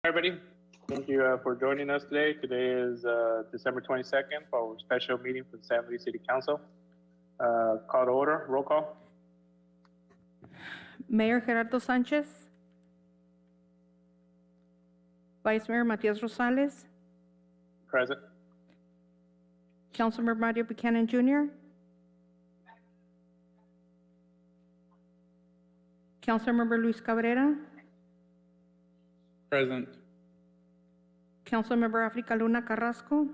Everybody, thank you for joining us today. Today is December 22nd for our special meeting for the San Luis City Council. Call to order, roll call. Mayor Gerardo Sánchez, Vice Mayor Matias Rosales, Present. Councilmember Mario Buchanan Jr., Councilmember Luis Cabrera, Present. Councilmember Africa Luna Carrasco,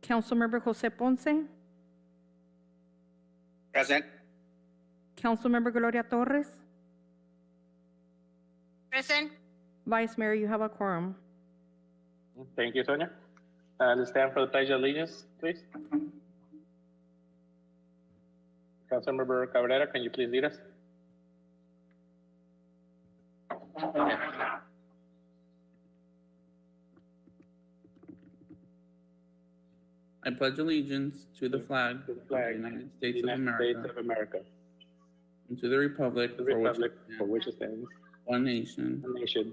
Councilmember Jose Ponce, Present. Councilmember Gloria Torres. Present. Vice Mayor, you have a quorum. Thank you, Sonia. Let's stand for the Pledge of Allegiance, please. Councilmember Cabrera, can you please lead us? I pledge allegiance to the flag of the United States of America and to the republic for which it stands, one nation, one nation,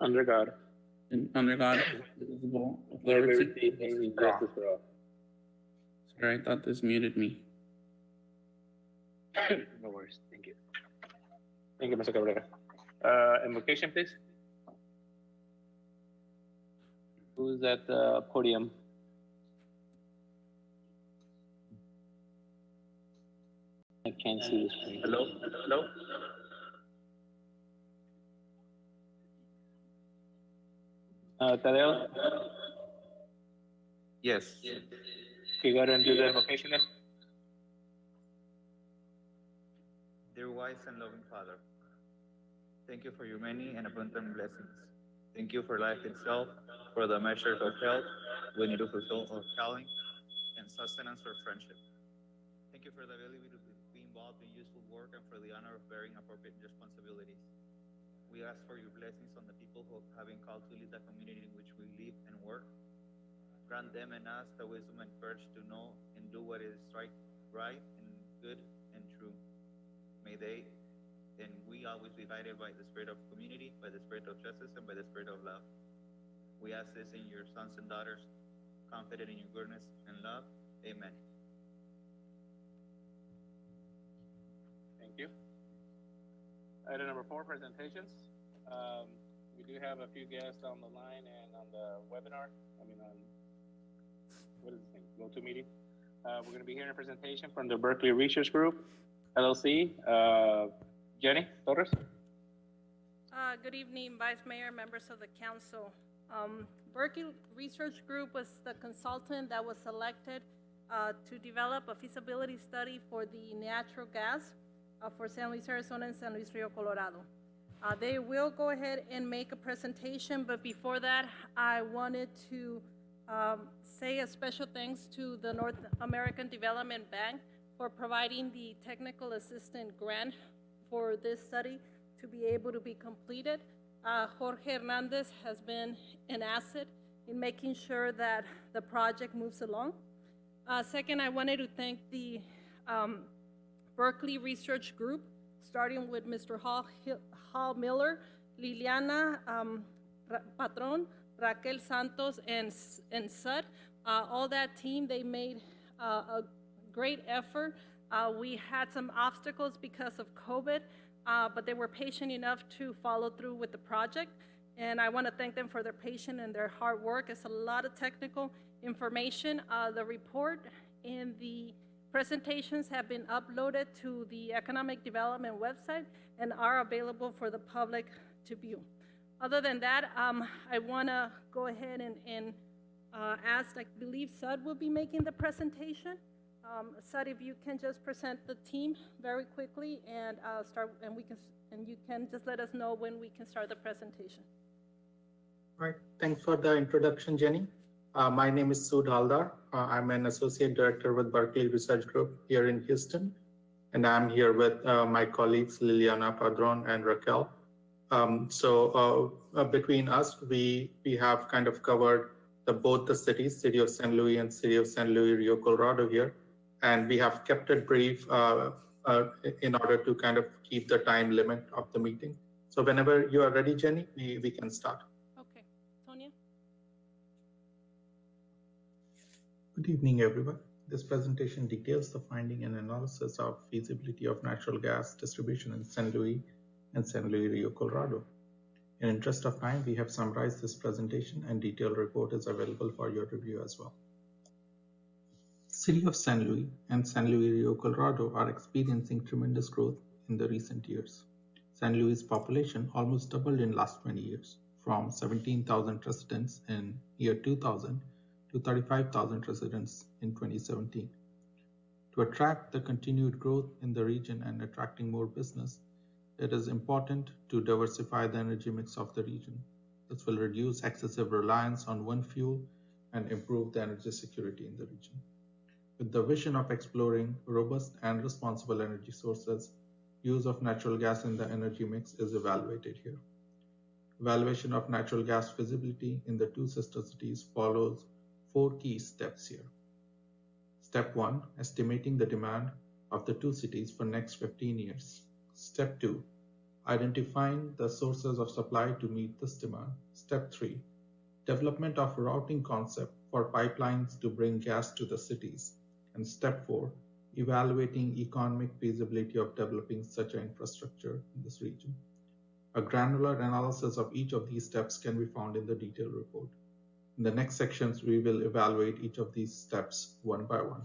under God, indivisible, with liberty liberty and and justice for all. justice for all. Sorry, I thought this muted me. No worries. Thank you. Thank you, Mr. Cabrera. Invocation, please. Who's at the podium? I can't see the screen. Hello? Hello? Tadeo? Yes. Can you go ahead and do the invocation then? Dear wise and loving Father, thank you for your many and abundant blessings. Thank you for life itself, for the measures of health we need to fulfill our calling, and sustenance for friendship. Thank you for the ability to be involved in useful work and for the honor of bearing appropriate responsibilities. We ask for your blessings on the people who have been called to lead the community in which we live and work. Grant them and us the wisdom and courage to know and do what is right and good and true. May they and we always be guided by the spirit of community, by the spirit of justice, and by the spirit of love. We ask this in your sons and daughters, confident in your goodness and love. Amen. Thank you. Item number 4, presentations. We do have a few guests on the line and on the webinar. What is this thing? GoToMeeting. We're going to be hearing a presentation from the Berkeley Research Group, LLC. Jenny Torres. Good evening, Vice Mayor, members of the council. Berkeley Research Group was the consultant that was selected to develop a feasibility study for the natural gas for San Luis, Arizona and San Luis Rio Colorado. They will go ahead and make a presentation, but before that, I wanted to say a special thanks to the North American Development Bank for providing the technical assistant grant for this study to be able to be completed. Jorge Hernandez has been an asset in making sure that the project moves along. Second, I wanted to thank the Berkeley Research Group, starting with Mr. Hall Miller, Liliana Patron, Raquel Santos, and Sud. All that team, they made a great effort. We had some obstacles because of COVID, but they were patient enough to follow through with the project. And I want to thank them for their patience and their hard work. It's a lot of technical information. The report and the presentations have been uploaded to the Economic Development website and are available for the public to view. Other than that, I want to go ahead and ask, I believe Sud will be making the presentation. Sud, if you can just present the team very quickly and start, and you can just let us know when we can start the presentation. All right, thanks for the introduction, Jenny. My name is Sud Haldar. I'm an associate director with Berkeley Research Group here in Houston, and I'm here with my colleagues Liliana Padron and Raquel. Between us, we have kind of covered both the cities, City of San Luis and City of San Luis Rio Colorado here. And we have kept it brief in order to kind of keep the time limit of the meeting. So whenever you are ready, Jenny, we can start. Okay, Tonya? Good evening, everyone. This presentation details the finding and analysis of feasibility of natural gas distribution in San Luis and San Luis Rio Colorado. In interest of time, we have summarized this presentation and detailed report is available for your review as well. City of San Luis and San Luis Rio Colorado are experiencing tremendous growth in the recent years. San Luis' population almost doubled in last 20 years, from 17,000 residents in year 2000 to 35,000 residents in 2017. To attract the continued growth in the region and attracting more business, it is important to diversify the energy mix of the region. This will reduce excessive reliance on one fuel and improve the energy security in the region. With the vision of exploring robust and responsible energy sources, use of natural gas in the energy mix is evaluated here. Evaluation of natural gas feasibility in the two sister cities follows 4 key steps here. Step 1, estimating the demand of the two cities for next 15 years. Step 2, identifying the sources of supply to meet this demand. Step 3, development of a routing concept for pipelines to bring gas to the cities. And step 4, evaluating economic feasibility of developing such an infrastructure in this region. A granular analysis of each of these steps can be found in the detailed report. In the next sections, we will evaluate each of these steps one by one.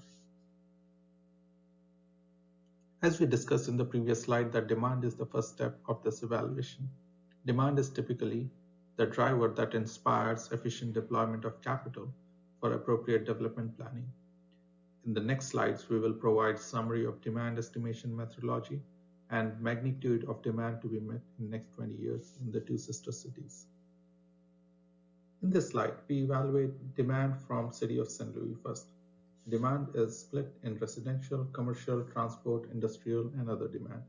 As we discussed in the previous slide, that demand is the first step of this evaluation. Demand is typically the driver that inspires efficient deployment of capital for appropriate development planning. In the next slides, we will provide summary of demand estimation methodology and magnitude of demand to be met in the next 20 years in the two sister cities. In this slide, we evaluate demand from City of San Luis first. Demand is split in residential, commercial, transport, industrial, and other demand.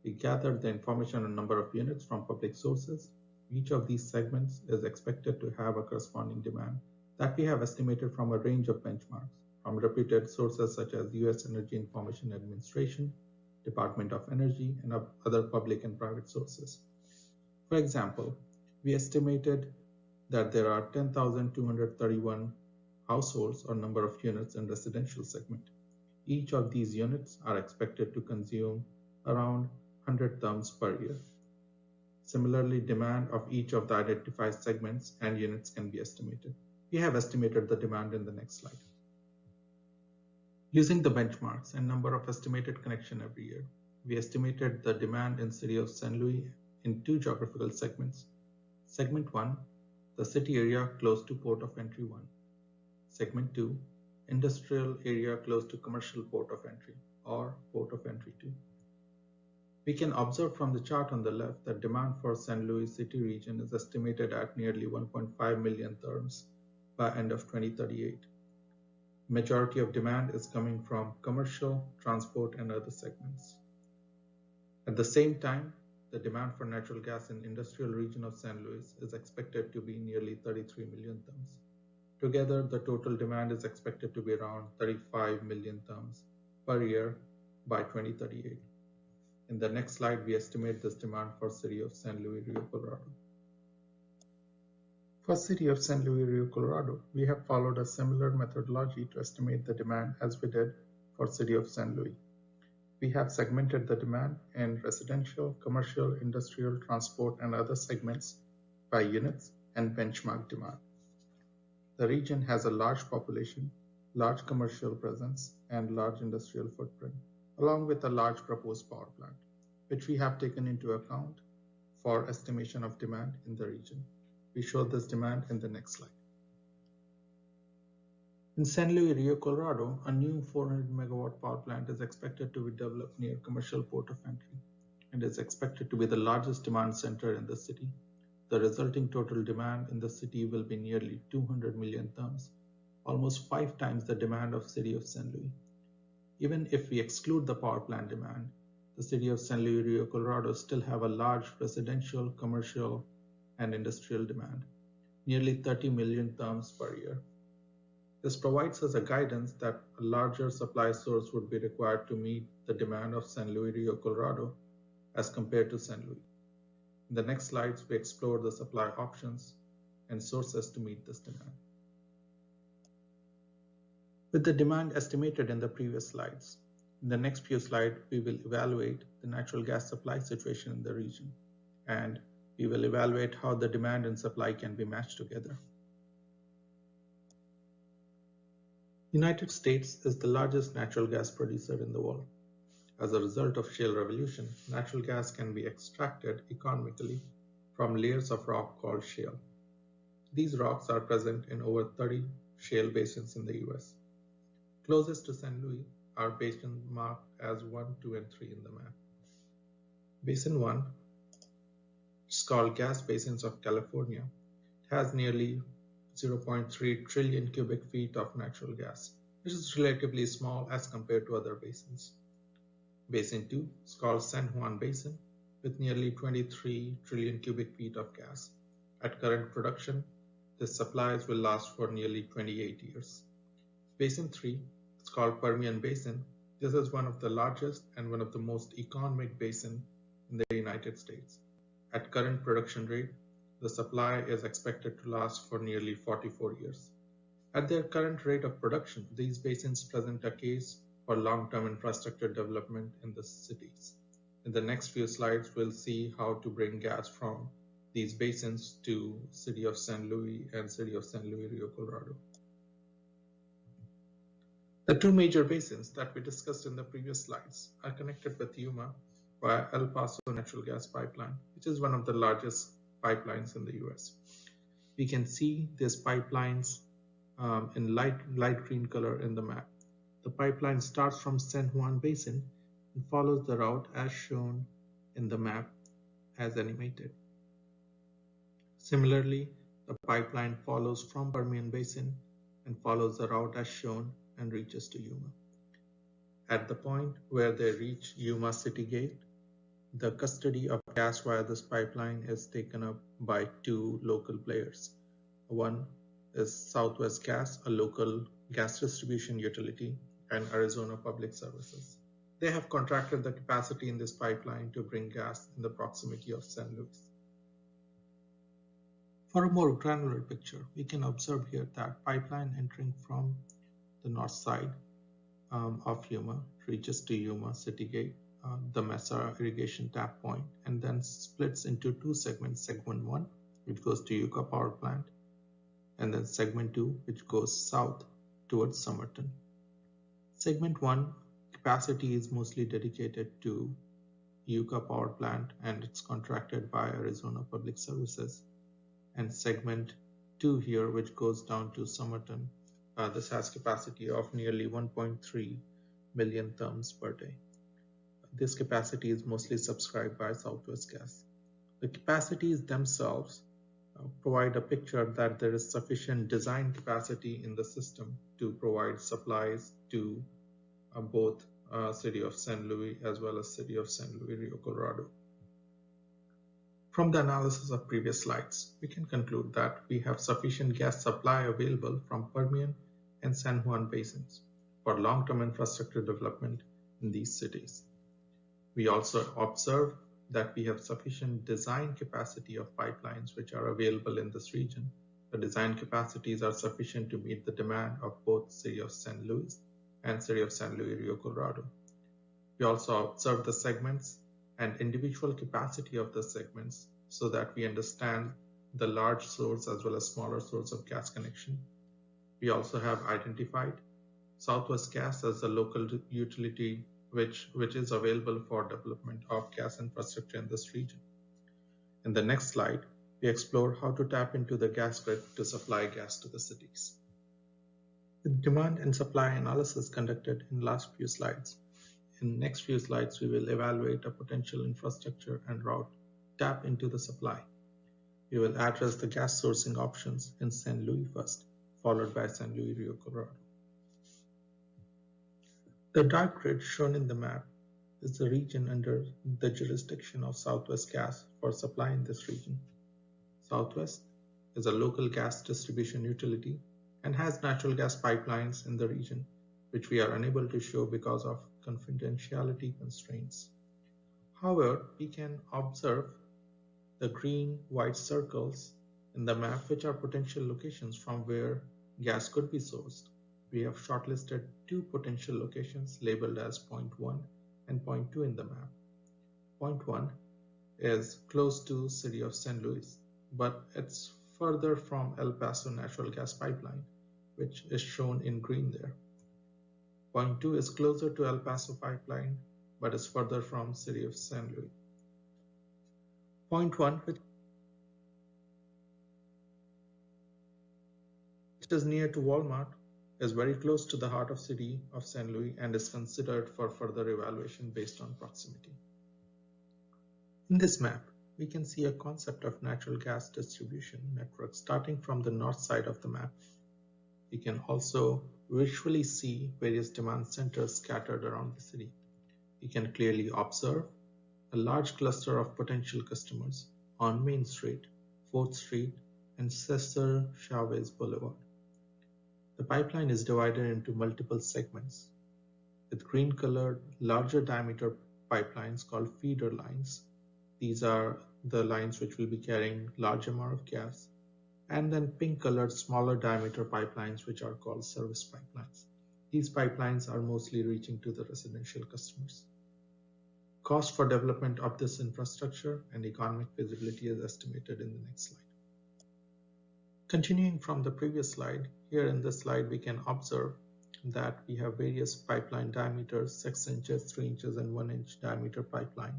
We gathered the information on number of units from public sources. Each of these segments is expected to have a corresponding demand that we have estimated from a range of benchmarks from reputed sources such as U.S. Energy Information Administration, Department of Energy, and other public and private sources. For example, we estimated that there are 10,231 households or number of units in residential segment. Each of these units are expected to consume around 100 therms per year. Similarly, demand of each of the identified segments and units can be estimated. We have estimated the demand in the next slide. Using the benchmarks and number of estimated connection every year, we estimated the demand in City of San Luis in 2 geographical segments. Segment 1, the city area close to Port of Entry 1. Segment 2, industrial area close to Commercial Port of Entry or Port of Entry 2. We can observe from the chart on the left that demand for San Luis City region is estimated at nearly 1.5 million therms by end of 2038. Majority of demand is coming from commercial, transport, and other segments. At the same time, the demand for natural gas in industrial region of San Luis is expected to be nearly 33 million therms. Together, the total demand is expected to be around 35 million therms per year by 2038. In the next slide, we estimate this demand for City of San Luis Rio Colorado. For City of San Luis Rio Colorado, we have followed a similar methodology to estimate the demand as we did for City of San Luis. We have segmented the demand in residential, commercial, industrial, transport, and other segments by units and benchmark demand. The region has a large population, large commercial presence, and large industrial footprint, along with a large proposed power plant, which we have taken into account for estimation of demand in the region. We show this demand in the next slide. In San Luis Rio Colorado, a new 400 megawatt power plant is expected to be developed near Commercial Port of Entry and is expected to be the largest demand center in the city. The resulting total demand in the city will be nearly 200 million therms, almost 5 times the demand of City of San Luis. Even if we exclude the power plant demand, the City of San Luis Rio Colorado still have a large residential, commercial, and industrial demand, nearly 30 million therms per year. This provides us a guidance that a larger supply source would be required to meet the demand of San Luis Rio Colorado as compared to San Luis. In the next slides, we explore the supply options and sources to meet this demand. With the demand estimated in the previous slides, in the next few slides, we will evaluate the natural gas supply situation in the region, and we will evaluate how the demand and supply can be matched together. United States is the largest natural gas producer in the world. As a result of shale revolution, natural gas can be extracted economically from layers of rock called shale. These rocks are present in over 30 shale basins in the US. Closest to San Luis are basins marked as 1, 2, and 3 in the map. Basin 1, which is called Gas Basins of California, has nearly 0.3 trillion cubic feet of natural gas, which is relatively small as compared to other basins. Basin 2 is called San Juan Basin, with nearly 23 trillion cubic feet of gas. At current production, the supplies will last for nearly 28 years. Basin 3 is called Permian Basin. This is one of the largest and one of the most economic basins in the United States. At current production rate, the supply is expected to last for nearly 44 years. At their current rate of production, these basins present a case for long-term infrastructure development in the cities. In the next few slides, we'll see how to bring gas from these basins to City of San Luis and City of San Luis Rio Colorado. The two major basins that we discussed in the previous slides are connected with Yuma via El Paso Natural Gas Pipeline, which is one of the largest pipelines in the US. We can see these pipelines in light green color in the map. The pipeline starts from San Juan Basin and follows the route as shown in the map as animated. Similarly, the pipeline follows from Permian Basin and follows the route as shown and reaches to Yuma. At the point where they reach Yuma City Gate, the custody of gas via this pipeline is taken up by two local players. One is Southwest Gas, a local gas distribution utility, and Arizona Public Services. They have contracted the capacity in this pipeline to bring gas in the proximity of San Luis. For a more granular picture, we can observe here that pipeline entering from the north side of Yuma reaches to Yuma City Gate, the Mesa irrigation tap point, and then splits into two segments, segment 1, which goes to Yucca Power Plant, and then segment 2, which goes south towards Somerton. Segment 1 capacity is mostly dedicated to Yucca Power Plant, and it's contracted by Arizona Public Services. And segment 2 here, which goes down to Somerton, this has capacity of nearly 1.3 million therms per day. This capacity is mostly subscribed by Southwest Gas. The capacities themselves provide a picture that there is sufficient design capacity in the system to provide supplies to both City of San Luis as well as City of San Luis Rio Colorado. From the analysis of previous slides, we can conclude that we have sufficient gas supply available from Permian and San Juan basins for long-term infrastructure development in these cities. We also observe that we have sufficient design capacity of pipelines which are available in this region. The design capacities are sufficient to meet the demand of both City of San Luis and City of San Luis Rio Colorado. We also observe the segments and individual capacity of the segments so that we understand the large source as well as smaller source of gas connection. We also have identified Southwest Gas as a local utility which is available for development of gas infrastructure in this region. In the next slide, we explore how to tap into the gas grid to supply gas to the cities. With demand and supply analysis conducted in last few slides, in the next few slides, we will evaluate a potential infrastructure and route tap into the supply. We will address the gas sourcing options in San Luis first, followed by San Luis Rio Colorado. The dark grid shown in the map is the region under the jurisdiction of Southwest Gas for supply in this region. Southwest is a local gas distribution utility and has natural gas pipelines in the region, which we are unable to show because of confidentiality constraints. However, we can observe the green white circles in the map, which are potential locations from where gas could be sourced. We have shortlisted 2 potential locations labeled as point 1 and point 2 in the map. Point 1 is close to city of St. Louis, but it's further from El Paso natural gas pipeline, which is shown in green there. Point 2 is closer to El Paso pipeline, but is further from city of St. Louis. Point 1, which is near to Walmart, is very close to the heart of city of St. Louis and is considered for further evaluation based on proximity. In this map, we can see a concept of natural gas distribution network starting from the north side of the map. We can also visually see various demand centers scattered around the city. We can clearly observe a large cluster of potential customers on Main Street, 4th Street, and Cesar Chavez Boulevard. The pipeline is divided into multiple segments, with green-colored, larger diameter pipelines called feeder lines. These are the lines which will be carrying large amount of gas, and then pink-colored, smaller diameter pipelines, which are called service pipelines. These pipelines are mostly reaching to the residential customers. Cost for development of this infrastructure and economic feasibility is estimated in the next slide. Continuing from the previous slide, here in this slide we can observe that we have various pipeline diameters, 6 inches, 3 inches, and 1 inch diameter pipeline,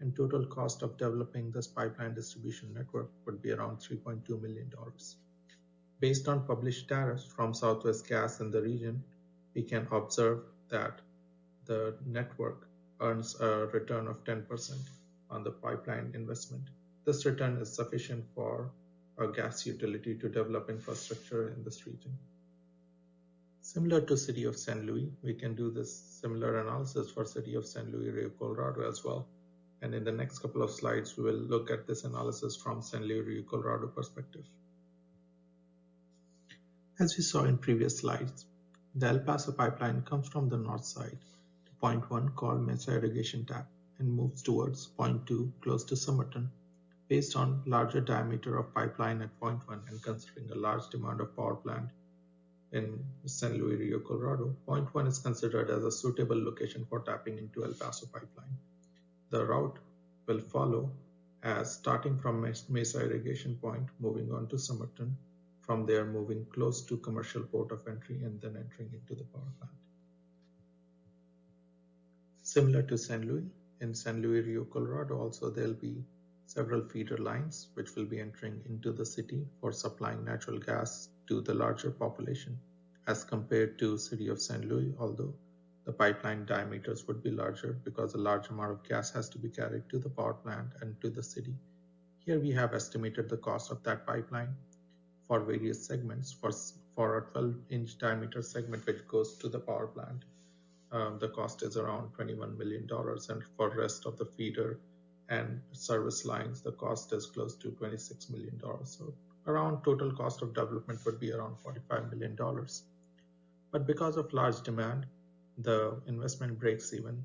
and total cost of developing this pipeline distribution network would be around $3.2 million. Based on published data from Southwest Gas in the region, we can observe that the network earns a return of 10% on the pipeline investment. This return is sufficient for a gas utility to develop infrastructure in this region. Similar to City of St. Louis, we can do this similar analysis for City of St. Louis, Rio Colorado as well. And in the next couple of slides, we will look at this analysis from St. Louis, Rio Colorado perspective. As we saw in previous slides, the El Paso pipeline comes from the north side to point 1 called Mesa Irrigation Tap and moves towards point 2 close to Somerton. Based on larger diameter of pipeline at point 1 and considering a large demand of power plant in St. Louis, Rio Colorado, point 1 is considered as a suitable location for tapping into El Paso pipeline. The route will follow as starting from Mesa Irrigation Point, moving on to Somerton, from there moving close to commercial port of entry and then entering into the power plant. Similar to St. Louis, in St. Louis, Rio Colorado also there will be several feeder lines which will be entering into the city for supplying natural gas to the larger population as compared to City of St. Louis, although the pipeline diameters would be larger because a large amount of gas has to be carried to the power plant and to the city. Here we have estimated the cost of that pipeline for various segments. For a 12-inch diameter segment which goes to the power plant, the cost is around $21 million, and for rest of the feeder and service lines, the cost is close to $26 million. So around total cost of development would be around $45 million. But because of large demand, the investment breaks even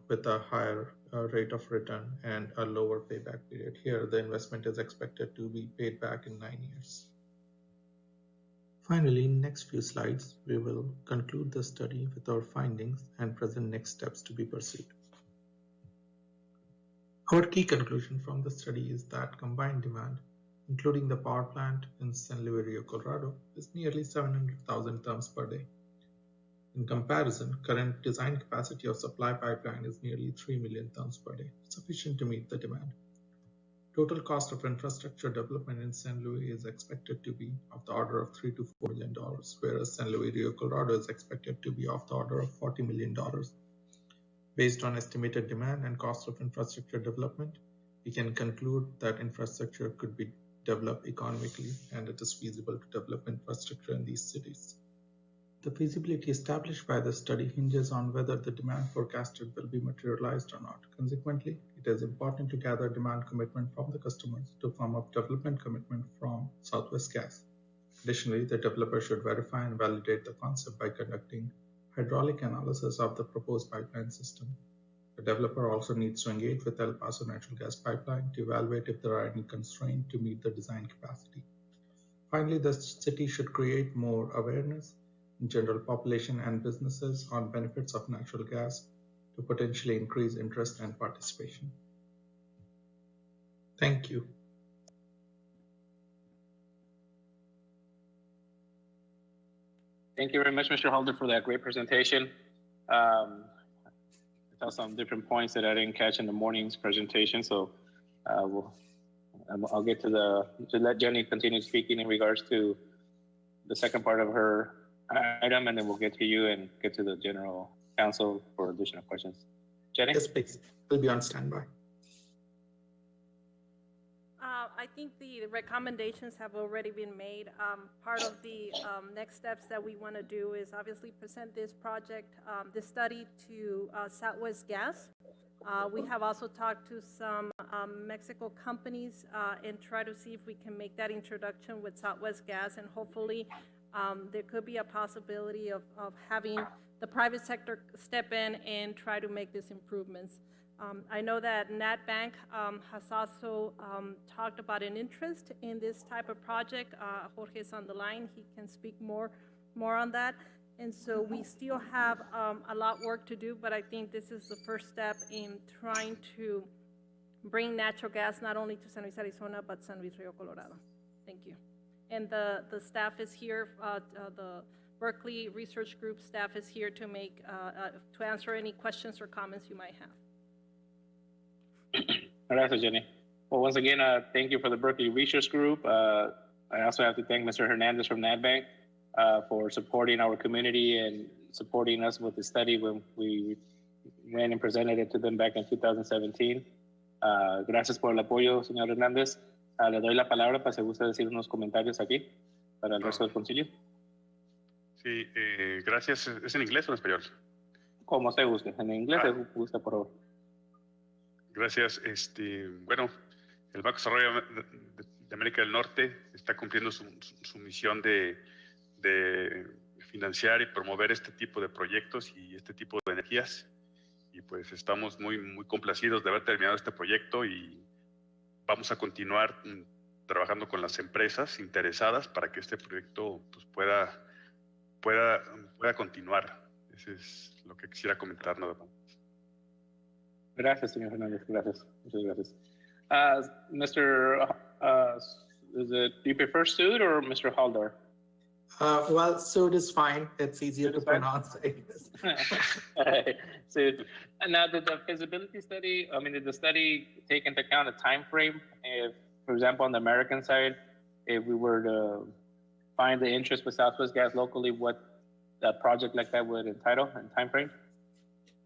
with a higher rate of return and a lower payback period. Here, the investment is expected to be paid back in 9 years. Finally, in the next few slides, we will conclude the study with our findings and present next steps to be pursued. Our key conclusion from the study is that combined demand, including the power plant in San Luis Rio Colorado, is nearly 700,000 tons per day. In comparison, current design capacity of supply pipeline is nearly 3 million tons per day, sufficient to meet the demand. Total cost of infrastructure development in San Luis is expected to be of the order of $3 to $4 million, whereas San Luis Rio Colorado is expected to be of the order of $40 million. Based on estimated demand and cost of infrastructure development, we can conclude that infrastructure could be developed economically and it is feasible to develop infrastructure in these cities. The feasibility established by the study hinges on whether the demand forecasted will be materialized or not. Consequently, it is important to gather demand commitment from the customers to firm up development commitment from Southwest Gas. Additionally, the developer should verify and validate the concept by conducting hydraulic analysis of the proposed pipeline system. The developer also needs to engage with El Paso Natural Gas Pipeline to evaluate if there are any constraints to meet the design capacity. Finally, the city should create more awareness in general population and businesses on benefits of natural gas to potentially increase interest and participation. Thank you. Thank you very much, Mr. Halder, for that great presentation. I saw some different points that I didn't catch in the morning's presentation, so I'll get to let Jenny continue speaking in regards to the second part of her item, and then we'll get to you and get to the general counsel for additional questions. Jenny? Yes, please. We'll be on standby. I think the recommendations have already been made. Part of the next steps that we want to do is obviously present this project, this study to Southwest Gas. We have also talked to some Mexico companies and try to see if we can make that introduction with Southwest Gas, and hopefully there could be a possibility of having the private sector step in and try to make these improvements. I know that NatBank has also talked about an interest in this type of project. Jorge is on the line. He can speak more on that. And so we still have a lot of work to do, but I think this is the first step in trying to bring natural gas not only to San Luis, Arizona, but San Luis Rio Colorado. Thank you. And the staff is here, the Berkeley Research Group staff is here to answer any questions or comments you might have. Gracias, Jenny. Well, once again, thank you for the Berkeley Research Group. I also have to thank Mr. Hernandez from NatBank for supporting our community and supporting us with the study when we ran and presented it to them back in 2017. Gracias por el apoyo, señor Hernández. Le doy la palabra para si gusta decir unos comentarios aquí para el resto del concilio. Sí, gracias. ¿Es en inglés o en español? Como se guste. En inglés se gusta, por favor. Gracias. Bueno, el Banco de Desarrollo de América del Norte está cumpliendo su misión de financiar y promover este tipo de proyectos y este tipo de energías. Y pues estamos muy, muy complacidos de haber terminado este proyecto y vamos a continuar trabajando con las empresas interesadas para que este proyecto pues, pueda continuar. Eso es lo que quisiera comentar nada más. Gracias, señor Hernández. Gracias. Muchas gracias. Mr. Do you prefer Sud or Mr. Haldor? Well, Sud is fine. It's easier to pronounce. Sud. And now, did the feasibility study, did the study take into account a time frame? If, for example, on the American side, if we were to find the interest with Southwest Gas locally, what a project like that would entitle and time frame?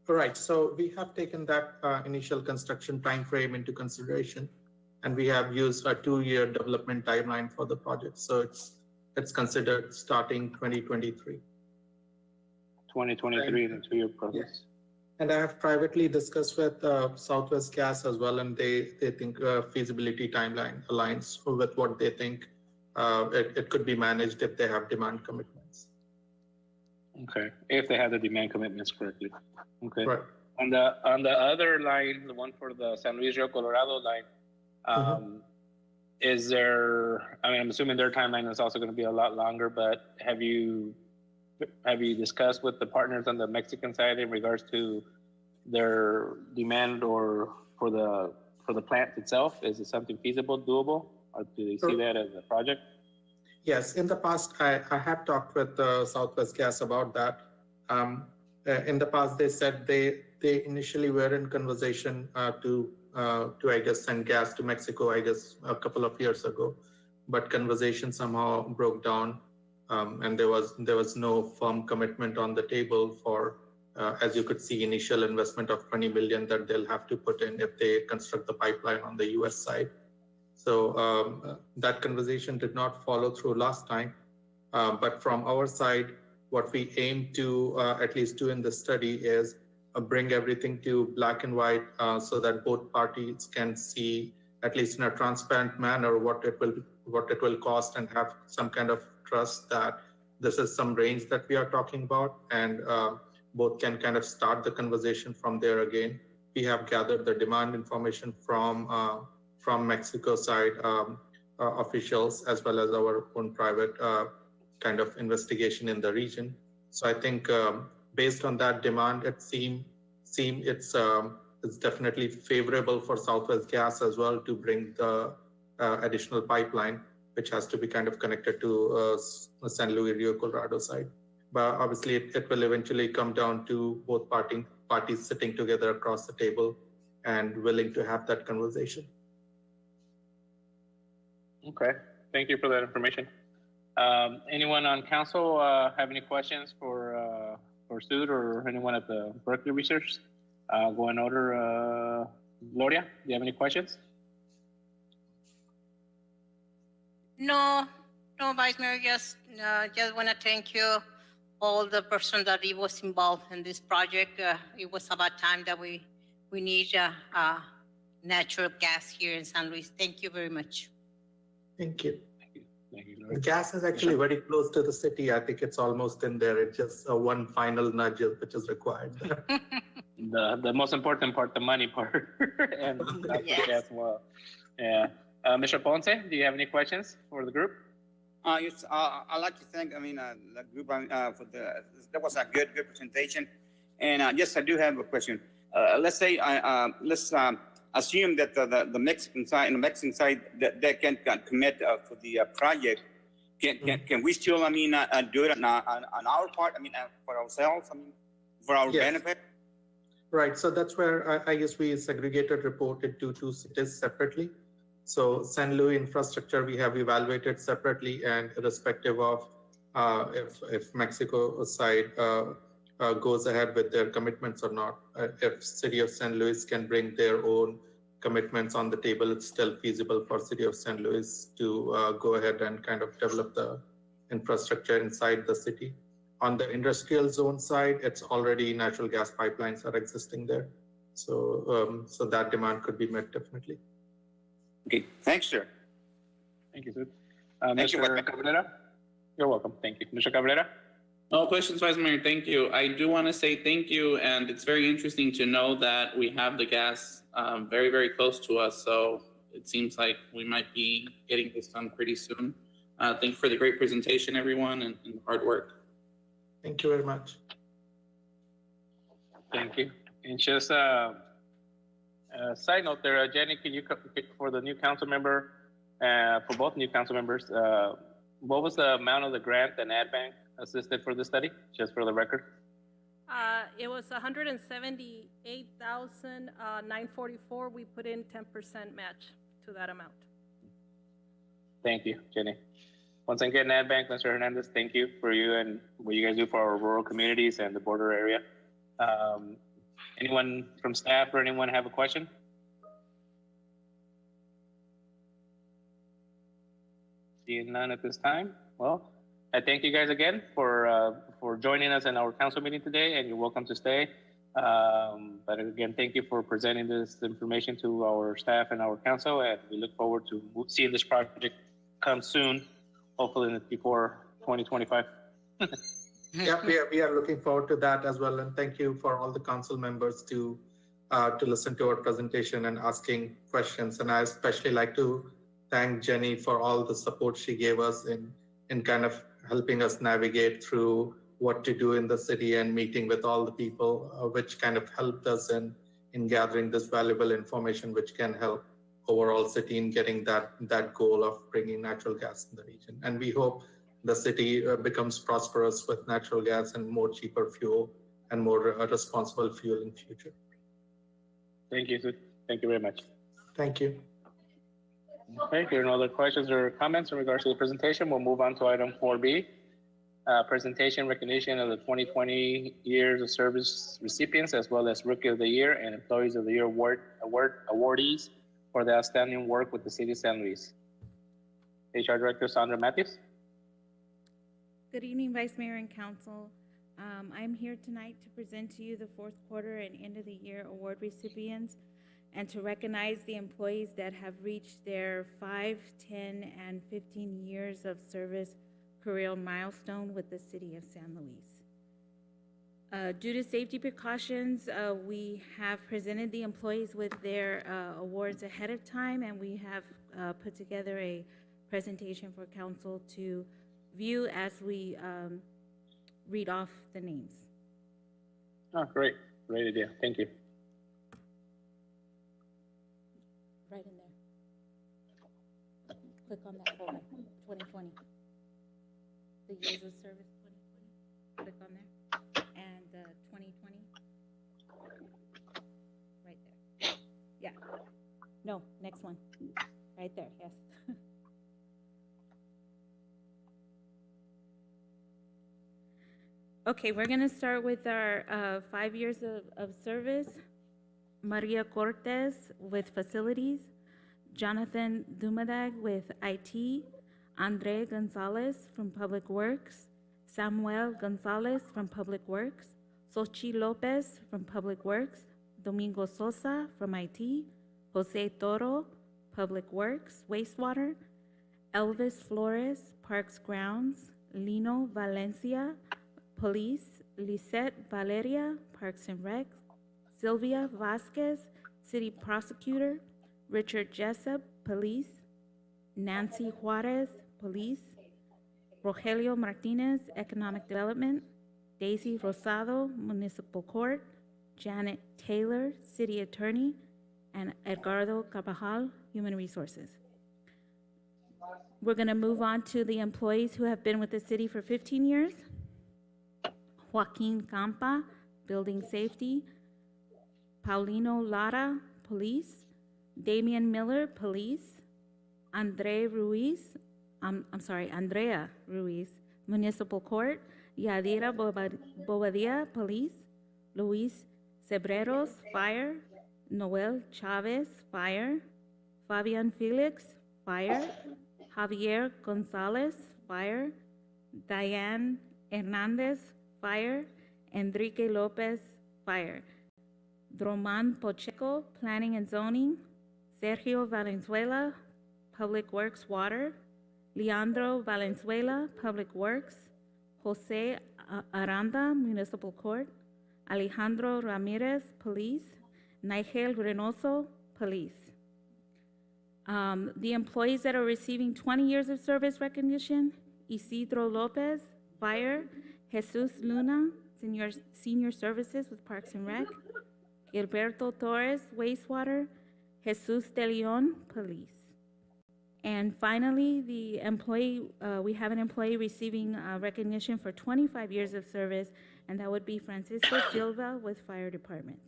Right. So we have taken that initial construction time frame into consideration, and we have used a 2-year development timeline for the project. So it's considered starting 2023. 2023 in a 2-year process. Yes. And I have privately discussed with Southwest Gas as well, and they think feasibility timeline aligns with what they think it could be managed if they have demand commitments. Okay, if they have the demand commitments correctly. Okay. Right. On the other line, the one for the San Luis Rio Colorado line, is there? I'm assuming their timeline is also going to be a lot longer. But have you discussed with the partners on the Mexican side in regards to their demand or for the plant itself? Is it something feasible, doable, or do they see that as a project? Yes, in the past, I have talked with Southwest Gas about that. In the past, they said they initially were in conversation to I guess send gas to Mexico, I guess a couple of years ago, but conversation somehow broke down, and there was no firm commitment on the table for, as you could see, initial investment of $20 million that they'll have to put in if they construct the pipeline on the U.S. side. So that conversation did not follow through last time, but from our side, what we aim to at least do in the study is bring everything to black and white so that both parties can see, at least in a transparent manner, what it will cost and have some kind of trust that this is some range that we are talking about, and both can kind of start the conversation from there again. We have gathered the demand information from Mexico side officials, as well as our own private kind of investigation in the region. So I think based on that demand, it seems it's definitely favorable for Southwest Gas as well to bring the additional pipeline, which has to be kind of connected to San Luis Rio Colorado side. But obviously, it will eventually come down to both parties sitting together across the table and willing to have that conversation. Okay, thank you for that information. Anyone on council have any questions for Sud or anyone at the Berkeley Research? Go in order. Gloria, do you have any questions? No, Vice Mayor, just want to thank you, all the person that was involved in this project. It was about time that we need natural gas here in San Luis. Thank you very much. Thank you. Thank you, The Gloria. gas is actually very close to the city. I think it's almost in there. It's just one final nudge which is required. The most important part, the money part, and not Yes. the gas well. Yeah. Mr. Ponce, do you have any questions for the group? Yes, I'd like to thank, the group for that was a good presentation. And yes, I do have a question. Let's say, let's assume that the Mexican side that they can commit for the project. Can we still, do it on our part? For ourselves, for our Yes. benefit? Right. So that's where I guess we segregated, reported to two cities separately. So San Luis infrastructure, we have evaluated separately, and irrespective of if Mexico side goes ahead with their commitments or not, if City of San Luis can bring their own commitments on the table, it's still feasible for City of San Luis to go ahead and kind of develop the infrastructure inside the city. On the industrial zone side, it's already natural gas pipelines are existing there. So so that demand could be met definitely. Okay, thanks, sir. Thank you, Sud. Thank you, Mr. Cabrera? You're welcome. Thank you. Mr. Cabrera? No questions, Vice Mayor. Thank you. I do want to say thank you, and it's very interesting to know that we have the gas very, very close to us. So it seems like we might be getting this done pretty soon. Thank you for the great presentation, everyone, and hard work. Thank you very much. Thank you. And just a side note there, Jenny, can you, for the new council member, for both new council members, what was the amount of the grant that AdBank assisted for the study, just for the record? It was $178,944. We put in 10% match to that amount. Thank you, Jenny. Once again, AdBank, Mr. Hernandez, thank you for you and what you guys do for our rural communities and the border area. Anyone from staff or anyone have a question? Seeing none at this time. Well, I thank you guys again for joining us in our council meeting today, and you're welcome to stay. But again, thank you for presenting this information to our staff and our council, and we look forward to seeing this project come soon, hopefully before 2025. Yeah, we are looking forward to that as well. And thank you for all the council members to listen to our presentation and asking questions. And I especially like to thank Jenny for all the support she gave us in kind of helping us navigate through what to do in the city and meeting with all the people, which kind of helped us in gathering this valuable information, which can help overall city in getting that goal of bringing natural gas in the region. And we hope the city becomes prosperous with natural gas and more cheaper fuel and more responsible fuel in future. Thank you, Sud. Thank you very much. Thank you. Okay, if there are no other questions or comments in regards to the presentation, we'll move on to item 4B. Presentation recognition of the 2020 Years of Service recipients, as well as Rookie of the Year and Employees of the Year awardees for the outstanding work with the City of San Luis. HR Director Sandra Matthews. Good evening, Vice Mayor and Council. I'm here tonight to present to you the fourth quarter and end of the year award recipients and to recognize the employees that have reached their 5, 10, and 15 years of service career milestone with the city of San Luis. Due to safety precautions, we have presented the employees with their awards ahead of time, and we have put together a presentation for council to view as we read off the names. Oh, great. Great idea. Thank you. Right in there. Click on that folder, 2020. The years of service, 2020. Click on there. And 2020. Right there. Yeah. No, next one. Right there, yes. Okay, we're gonna start with our 5 years of service. Maria Cortez with Facilities, Jonathan Dumadag with IT, Andre Gonzalez from Public Works, Samuel Gonzalez from Public Works, Xochi Lopez from Public Works, Domingo Sosa from IT, Jose Toro, Public Works, Wastewater, Elvis Flores, Parks Grounds, Lino Valencia, Police, Lisette Valeria, Parks and Rec, Sylvia Vasquez, City Prosecutor, Richard Jessup, Police, Nancy Juarez, Police, Rogelio Martinez, Economic Development, Daisy Rosado, Municipal Court, Janet Taylor, City Attorney, and Edgardo Carvajal, Human Resources. We're going to move on to the employees who have been with the city for 15 years. Joaquin Campa, Building Safety, Paulino Lara, Police, Damian Miller, Police, Andrea Ruiz, Municipal Court, Yadira Bobadilla, Police, Luis Cebreros, Fire, Noel Chavez, Fire, Fabian Felix, Fire, Javier Gonzalez, Fire, Diane Hernandez, Fire, Enrique Lopez, Fire, Droman Pacheco, Planning and Zoning, Sergio Valenzuela, Public Works Water, Leandro Valenzuela, Public Works, Jose Aranda, Municipal Court, Alejandro Ramirez, Police, Nigel Reynoso, Police. The employees that are receiving 20 years of service recognition: Isidro Lopez, Fire, Jesus Luna, Senior Services with Parks and Rec, Gilberto Torres, Wastewater, Jesus De Leon, Police. And finally, the employee, we have an employee receiving recognition for 25 years of service, and that would be Francisco Silva with Fire Department.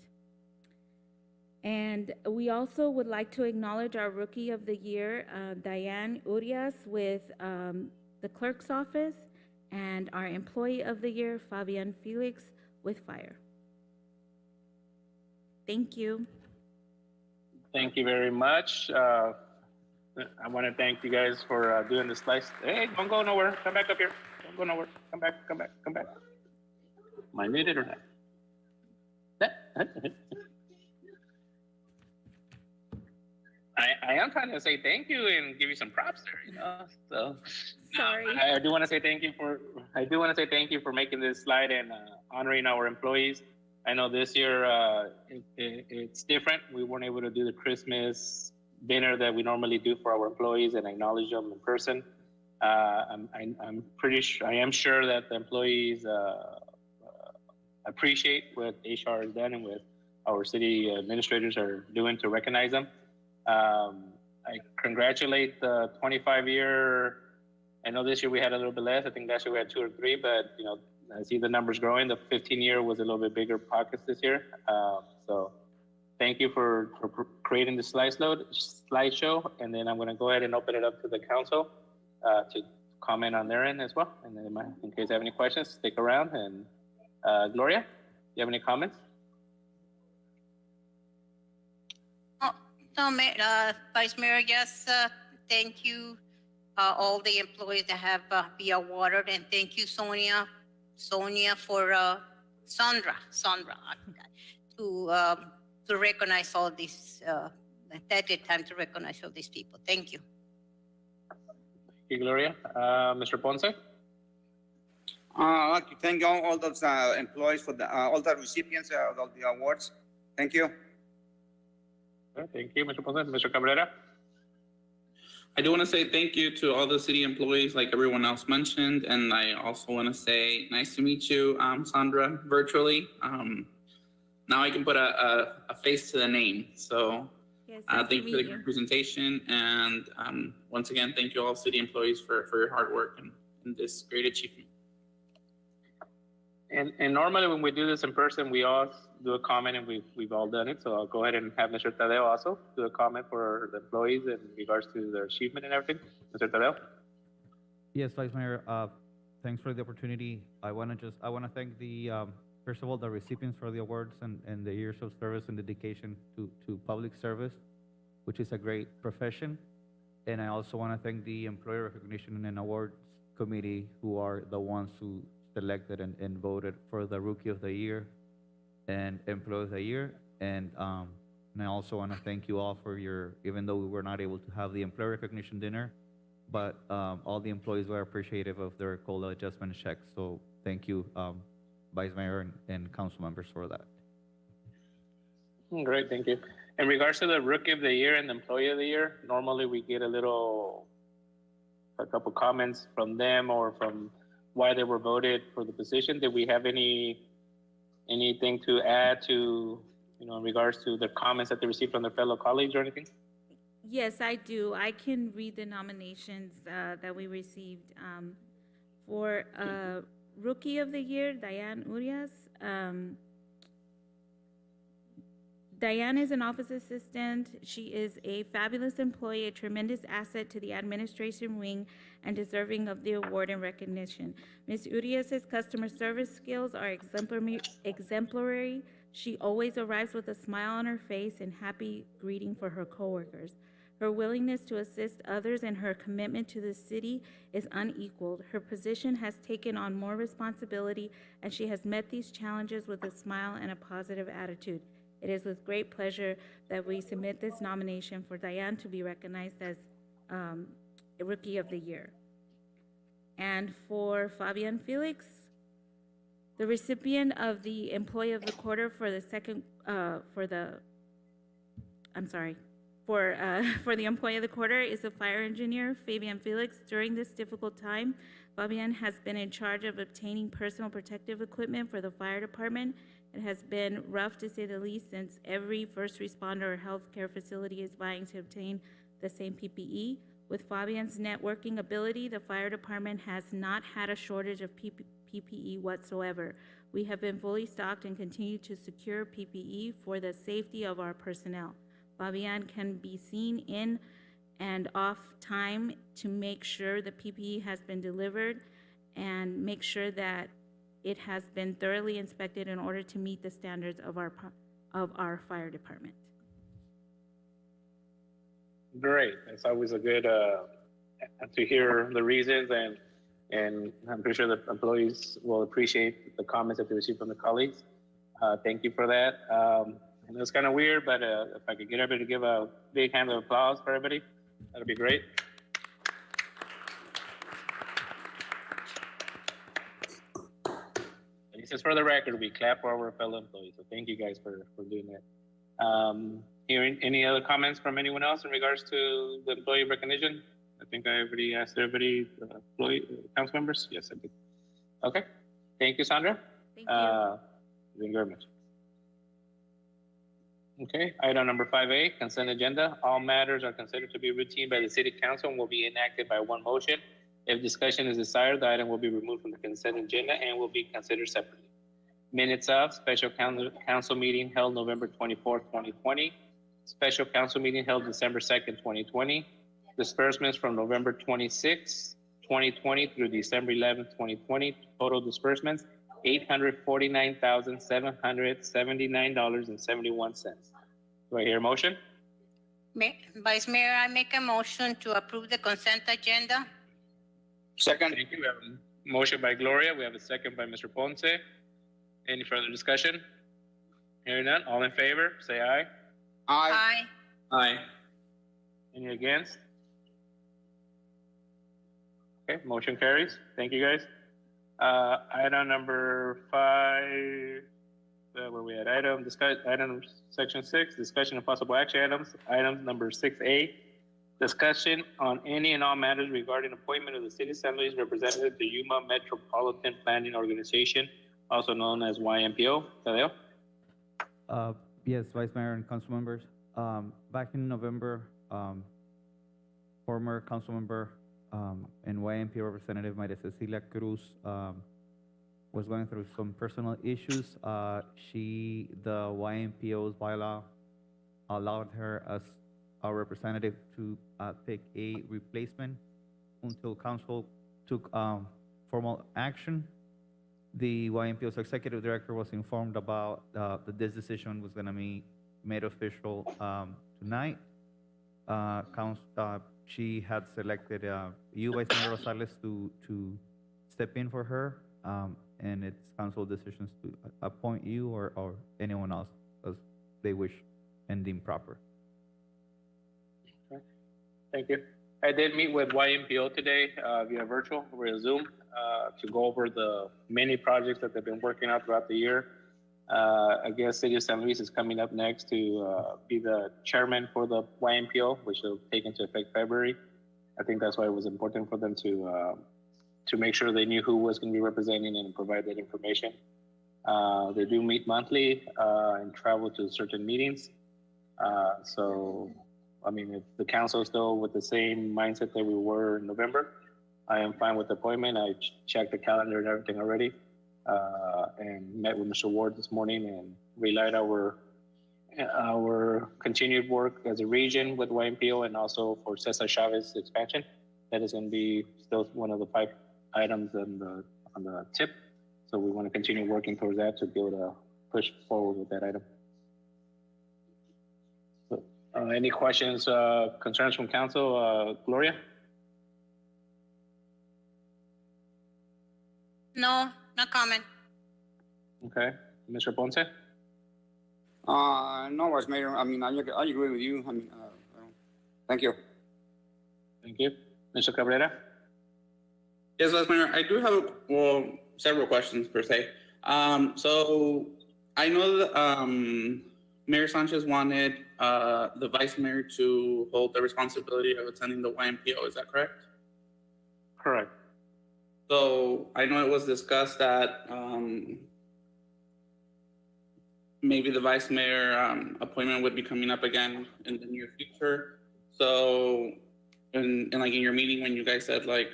And we also would like to acknowledge our Rookie of the Year, Diane Urias with the Clerk's Office, and our Employee of the Year, Fabian Felix with Fire. Thank you. Thank you very much. I want to thank you guys for doing this slice. Hey, don't go nowhere. Come back up here. Don't go nowhere. Come back. Am I muted or not? I am trying to say thank you and give you some props there, So Sorry. I do want to say thank you for making this slide and honoring our employees. I know this year it's different. We weren't able to do the Christmas dinner that we normally do for our employees and acknowledge them in person. I am sure that the employees appreciate what HR has done and what our city administrators are doing to recognize them. I congratulate the 25-year. I know this year we had a little bit less. I think last year we had 2 or 3, but I see the numbers growing. The 15-year was a little bit bigger pockets this year. So thank you for creating the slideshow. And then I'm going to go ahead and open it up to the council to comment on their end as well. And then in case you have any questions, stick around. And Gloria, do you have any comments? No, Vice Mayor, just thank you, all the employees that have been awarded, and thank you, Sonia, for Sandra, to recognize all these. Take the time to recognize all these people. Thank you. Thank you, Gloria. Mr. Ponce? I'd like to thank all those employees for all the recipients of the awards. Thank you. Okay, thank you, Mr. Ponce. Mr. Cabrera? I do want to say thank you to all the city employees, like everyone else mentioned, and I also want to say nice to meet you, Sandra, virtually. Now I can put a face to the name. So Yes, thank you for the great presentation, and once again, thank you all city employees for your hard work and this great achievement. And normally when we do this in person, we all do a comment, and we've all done it. So I'll go ahead and have Mr. Tadeo also do a comment for the employees in regards to their achievement and everything. Mr. Tadeo? Yes, Vice Mayor, thanks for the opportunity. I want to thank the, first of all, the recipients for the awards and the years of service and dedication to public service, which is a great profession. And I also want to thank the Employee Recognition and Awards Committee, who are the ones who selected and voted for the Rookie of the Year and Employee of the Year. And I also want to thank you all for your, even though we were not able to have the employee recognition dinner, but all the employees were appreciative of their COLA adjustment checks. So thank you, Vice Mayor and council members, for that. Great, thank you. In regards to the Rookie of the Year and the Employee of the Year, normally we get a couple comments from them or from why they were voted for the position. Did we have anything to add to, in regards to the comments that they received from their fellow colleagues or anything? Yes, I do. I can read the nominations that we received. For Rookie of the Year, Diane Urias. Diane is an office assistant. She is a fabulous employee, a tremendous asset to the administration wing, and deserving of the award and recognition. Ms. Urias' customer service skills are exemplary. She always arrives with a smile on her face and happy greeting for her coworkers. Her willingness to assist others and her commitment to the city is unequaled. Her position has taken on more responsibility, and she has met these challenges with a smile and a positive attitude. It is with great pleasure that we submit this nomination for Diane to be recognized as Rookie of the Year. And for Fabian Felix, the recipient of the Employee of the Quarter for the Employee of the Quarter is the fire engineer, Fabian Felix. During this difficult time, Fabian has been in charge of obtaining personal protective equipment for the fire department. It has been rough, to say the least, since every first responder or healthcare facility is vying to obtain the same PPE. With Fabian's networking ability, the fire department has not had a shortage of PPE whatsoever. We have been fully stocked and continue to secure PPE for the safety of our personnel. Fabian can be seen in and off time to make sure the PPE has been delivered and make sure that it has been thoroughly inspected in order to meet the standards of our fire department. Great. It's always a good to hear the reasons, and I'm pretty sure the employees will appreciate the comments that they receive from the colleagues. Thank you for that. And it's kind of weird, but if I could get everybody to give a big hand of applause for everybody, that'd be great. Just for the record, we clap for our fellow employees. So thank you guys for doing that. Hearing any other comments from anyone else in regards to the employee recognition? I think I already asked everybody, council members. Yes, I did. Okay. Thank you, Sandra. Thank you. Thank you very much. Okay, item number 5A, consent agenda. All matters are considered to be routine by the city council and will be enacted by one motion. If discussion is desired, the item will be removed from the consent agenda and will be considered separately. Minutes of special council meeting held November 24th, 2020. Special council meeting held December 2nd, 2020. Disbursements from November 26th, 2020 through December 11th, 2020. Total disbursements, $849,779.71. Do I hear a motion? Vice Mayor, I make a motion to approve the consent agenda. Second. Thank you. We have a motion by Gloria. We have a second by Mr. Ponce. Any further discussion? Hearing none. All in favor, say aye. Aye. Aye. Any against? Okay, motion carries. Thank you, guys. Item number 5, where we at? Item section 6, discussion of possible action items. Item number 6A, discussion on any and all matters regarding appointment of the city assembly's representative to Yuma Metropolitan Planning Organization, also known as YMPO. Tadeo? Yes, Vice Mayor and council members. Back in November, former council member and YMPO representative Maria Cecilia Cruz was going through some personal issues. The YMPO's bylaw allowed her as our representative to pick a replacement until council took formal action. The YMPO's executive director was informed about that this decision was going to be made official tonight. She had selected you, Vice Mayor Rosales, to step in for her, and it's council decisions to appoint you or anyone else as they wish and deem proper. Okay. Thank you. I did meet with YMPO today via virtual, via Zoom, to go over the many projects that they've been working on throughout the year. I guess City of San Luis is coming up next to be the chairman for the YMPO, which will take into effect February. I think that's why it was important for them to make sure they knew who was going to be representing and provide that information. They do meet monthly and travel to certain meetings. So, I mean, if the council is still with the same mindset that we were in November, I am fine with the appointment. I checked the calendar and everything already. And met with Mr. Ward this morning and relayed our continued work as a region with YMPO and also for Cesar Chavez expansion. That is going to be still one of the 5 items on the tip. So we want to continue working towards that to be able to push forward with that item. So, any questions, concerns from council? Gloria? No, no comment. Okay. Mr. Ponce? No, Vice Mayor. I mean, I agree with you. I mean, thank you. Thank you. Mr. Cabrera? Yes, Vice Mayor, I do have, several questions per se. So I know that Mayor Sanchez wanted the Vice Mayor to hold the responsibility of attending the YMPO. Is that correct? Correct. So I know it was discussed that maybe the Vice Mayor appointment would be coming up again in the near future. So, and like in your meeting when you guys said like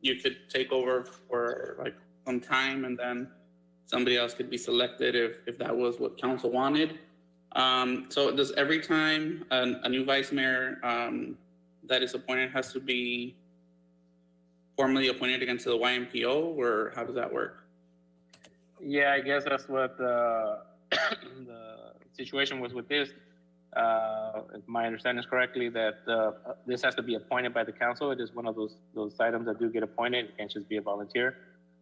you could take over for like some time and then somebody else could be selected if that was what council wanted. So does every time a new Vice Mayor that is appointed has to be formally appointed against the YMPO, or how does that work? Yeah, I guess that's what the situation was with this. If my understanding is correctly, that this has to be appointed by the council. It is one of those items that do get appointed. It can't just be a volunteer.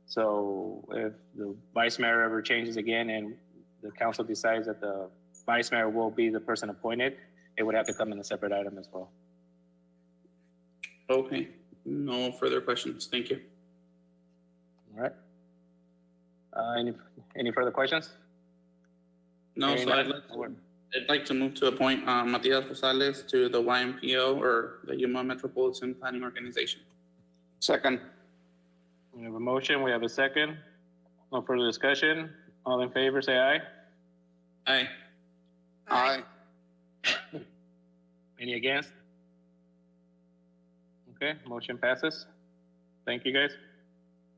So if the Vice Mayor ever changes again and the council decides that the Vice Mayor will be the person appointed, it would have to come in a separate item as well. Okay. No further questions. Thank you. All right. Any further questions? No, so I'd like to move to appoint Matias Rosales to the YMPO or the Yuma Metropolitan Planning Organization. Second. We have a motion. We have a second. No further discussion. All in favor, say aye. Aye. Aye. Any against? Okay, motion passes. Thank you, guys.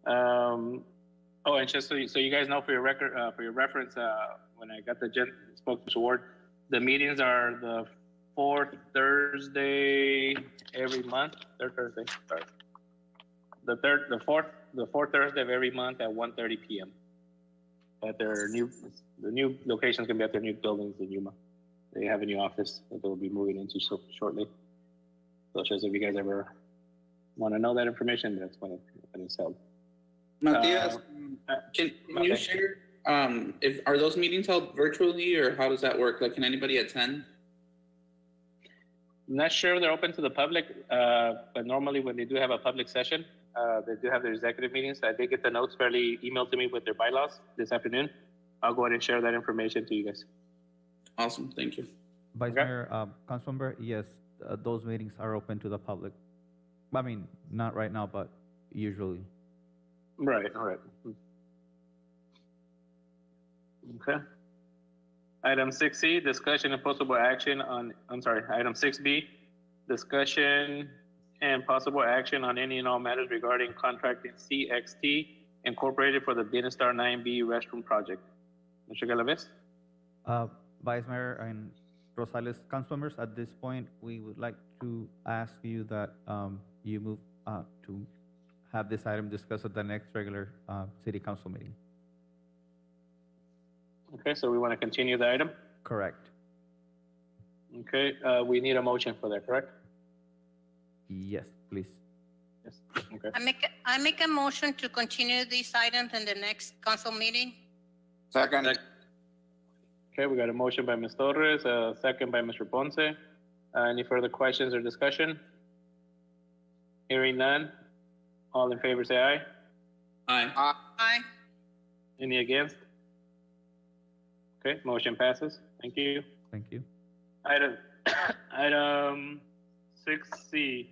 Oh, and just so you guys know, for your record, for your reference, when I got spoke to Ward, the meetings are the 4th Thursday every month. Third Thursday, sorry. The fourth Thursday of every month at 1:30 p.m. At the new location's gonna be at their new buildings in Yuma. They have a new office that they'll be moving into shortly. So just if you guys ever want to know that information, that's when it's held. Matthias, can you share, are those meetings held virtually or how does that work? Like, can anybody attend? I'm not sure they're open to the public, but normally when they do have a public session, They do have their executive meetings. I did get the notes fairly emailed to me with their bylaws this afternoon. I'll go ahead and share that information to you guys. Awesome, thank you. Vice Okay. Mayor, Councilmember, yes, those meetings are open to the public. I mean, not right now, but usually. Right, all right. Okay. Item 6C, discussion and possible action on, item 6B, discussion and possible action on any and all matters regarding contracting CXT Incorporated for the Bienestar 9B restroom project. Mr. Galavis? Vice Mayor and Rosales, councilmembers, at this point, we would like to ask you that you move to have this item discussed at the next regular city council meeting. Okay, so we want to continue the item? Correct. Okay, we need a motion for that, correct? Yes, please. Yes, okay. I make a motion to continue this item in the next council meeting. Second. Okay, we got a motion by Ms. Torres, a second by Mr. Ponce. Any further questions or discussion? Hearing none. All in favor, say aye. Aye. Aye. Any against? Okay, motion passes. Thank you. Thank you. Item 6C,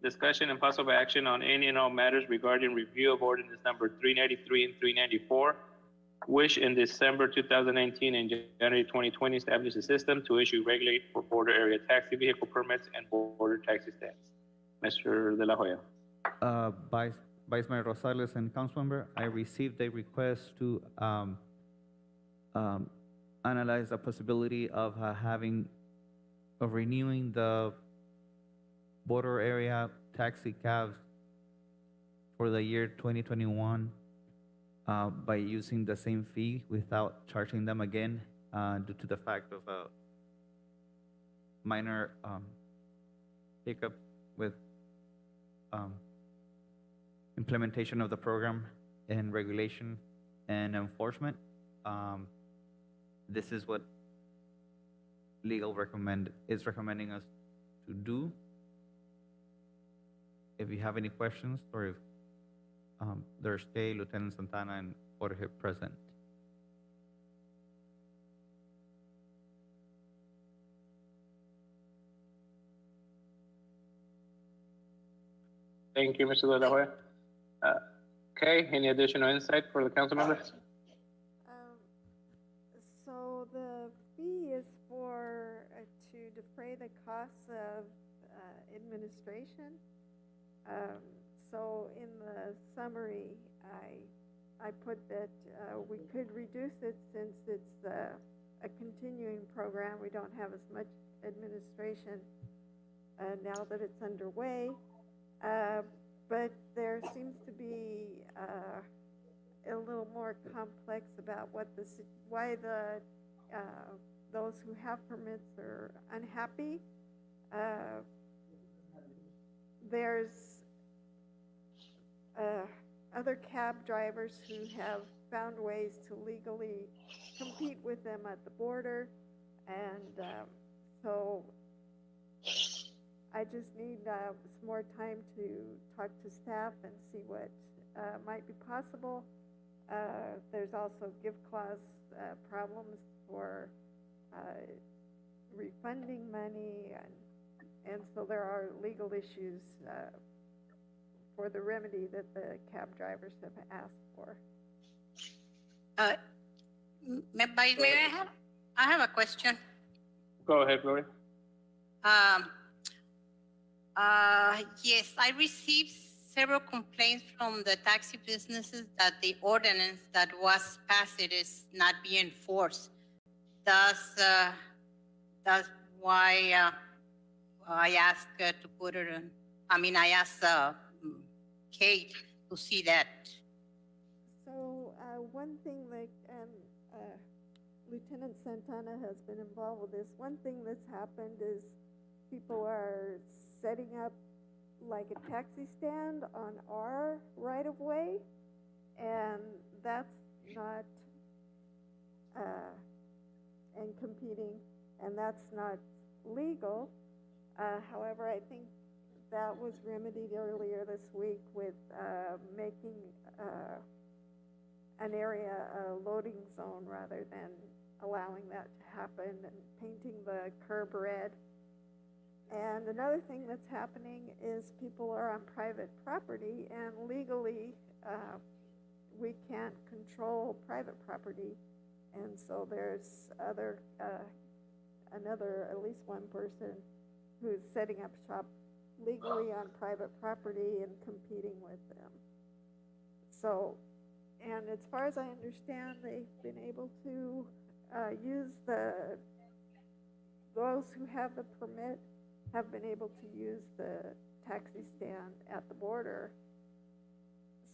discussion and possible action on any and all matters regarding review of ordinance number 393 and 394, which in December 2019 and January 2020 established a system to issue regulate for border area taxi vehicle permits and border taxi stands. Mr. De La Hoya. Vice Mayor Rosales and Councilmember, I received a request to analyze the possibility of renewing the border area taxi cabs for the year 2021 by using the same fee without charging them again due to the fact of a minor hiccup with implementation of the program and regulation and enforcement. This is what legal is recommending us to do. If you have any questions, or if there's Lieutenant Santana and Jorge present. Thank you, Mr. De La Hoya. Okay, any additional insight for the council members? So the fee is for, to defray the costs of administration. So in the summary, I put that we could reduce it since it's a continuing program. We don't have as much administration now that it's underway. But there seems to be a little more complex about why those who have permits are unhappy. There's other cab drivers who have found ways to legally compete with them at the border, and so I just need some more time to talk to staff and see what might be possible. There's also gift clause problems for refunding money, and so there are legal issues for the remedy that the cab drivers have asked for. Vice Mayor, I have a question. Go ahead, Gloria. Yes, I received several complaints from the taxi businesses that the ordinance that was passed is not being enforced. That's why I asked to put it in. I asked Kate to see that. So one thing that, and Lieutenant Santana has been involved with this, one thing that's happened is people are setting up like a taxi stand on our right-of-way, and that's not, and competing, and that's not legal. However, I think that was remedied earlier this week with making an area a loading zone rather than allowing that to happen, and painting the curb red. And another thing that's happening is people are on private property, and legally we can't control private property. And so there's another, at least one person who's setting up shop legally on private property and competing with them. So, and as far as I understand, they've been able to use those who have the permit have been able to use the taxi stand at the border.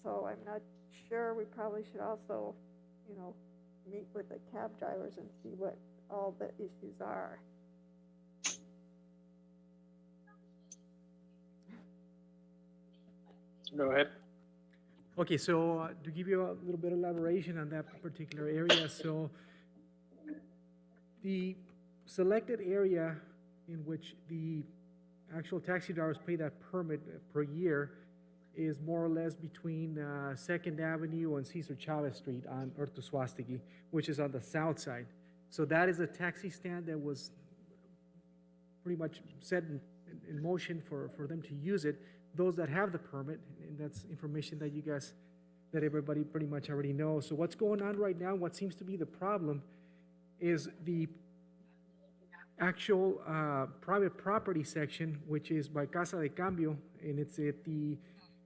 So I'm not sure, we probably should also, meet with the cab drivers and see what all the issues are. Go ahead. Okay, so to give you a little bit of elaboration on that particular area, so the selected area in which the actual taxi drivers pay that permit per year is more or less between 2nd Avenue and Cesar Chavez Street on Ortoswastiki, which is on the south side. So that is a taxi stand that was pretty much set in motion for them to use it. Those that have the permit, and that's information that that everybody pretty much already knows. So what's going on right now, what seems to be the problem, is the actual private property section, which is by Casa de Cambio, and it's at the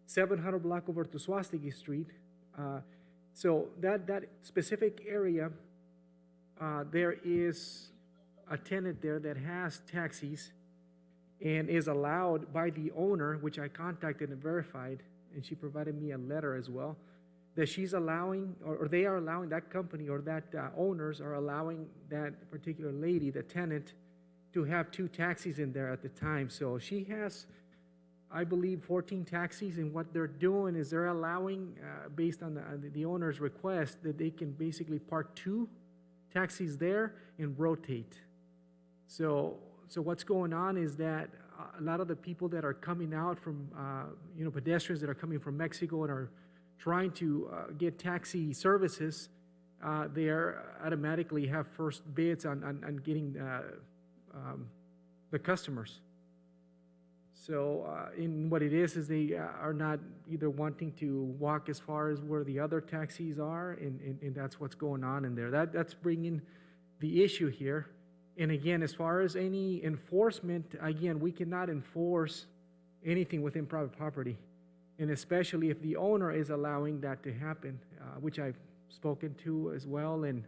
700 block of Ortoswastiki Street. So that specific area, there is a tenant there that has taxis and is allowed by the owner, which I contacted and verified, and she provided me a letter as well, that she's allowing, or they are allowing, that company or that owners are allowing that particular lady, the tenant, to have 2 taxis in there at the time. So she has, I believe, 14 taxis, and what they're doing is they're allowing, based on the owner's request, that they can basically park 2 taxis there and rotate. So what's going on is that a lot of the people that are coming out from, pedestrians that are coming from Mexico and are trying to get taxi services, they automatically have first bids on getting the customers. So in what it is they are not either wanting to walk as far as where the other taxis are, and that's what's going on in there. That's bringing the issue here. And again, as far as any enforcement, again, we cannot enforce anything within private property, and especially if the owner is allowing that to happen, which I've spoken to as well and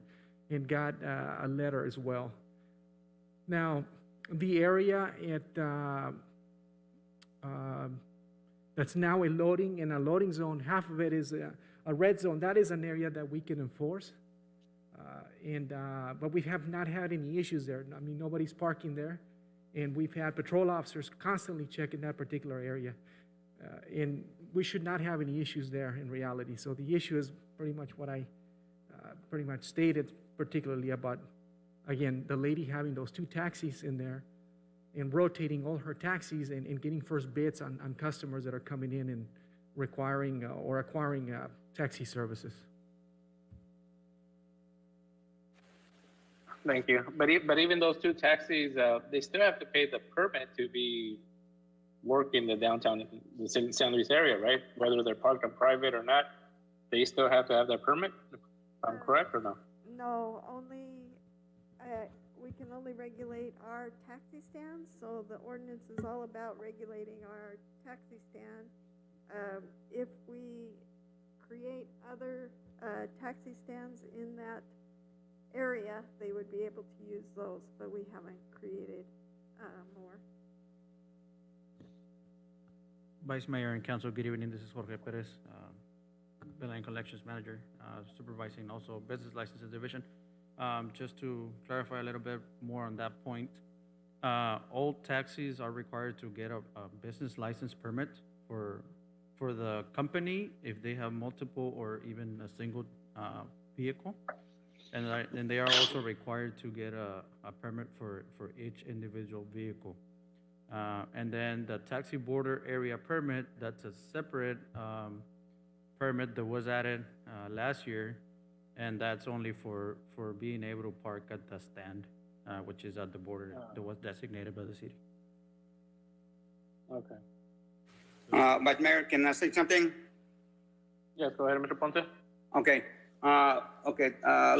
got a letter as well. Now, the area that's now a loading zone, half of it is a red zone. That is an area that we can enforce. But we have not had any issues there. I mean, nobody's parking there, and we've had patrol officers constantly checking that particular area, and we should not have any issues there in reality. So the issue is pretty much what I pretty much stated, particularly about, again, the lady having those 2 taxis in there and rotating all her taxis and getting first bids on customers that are coming in and requiring or acquiring taxi services. Thank you. But even those 2 taxis, they still have to pay the permit to be working the downtown, the San Luis area, right? Whether they're parked on private or not, they still have to have that permit, if I'm correct or no? No, we can only regulate our taxi stands, so the ordinance is all about regulating our taxi stand. If we create other taxi stands in that area, they would be able to use those, but we haven't created more. Vice Mayor and Council, good evening. This is Jorge Perez, Billing Collections Manager, supervising also Business Licenses Division. Just to clarify a little bit more on that point, all taxis are required to get a business license permit for the company if they have multiple or even a single vehicle. And they are also required to get a permit for each individual vehicle. And then the taxi border area permit, that's a separate permit that was added last year, and that's only for being able to park at the stand, which is at the border that was designated by the city. Okay. Vice Mayor, can I say something? Yes, go ahead, Mr. Ponce. Okay.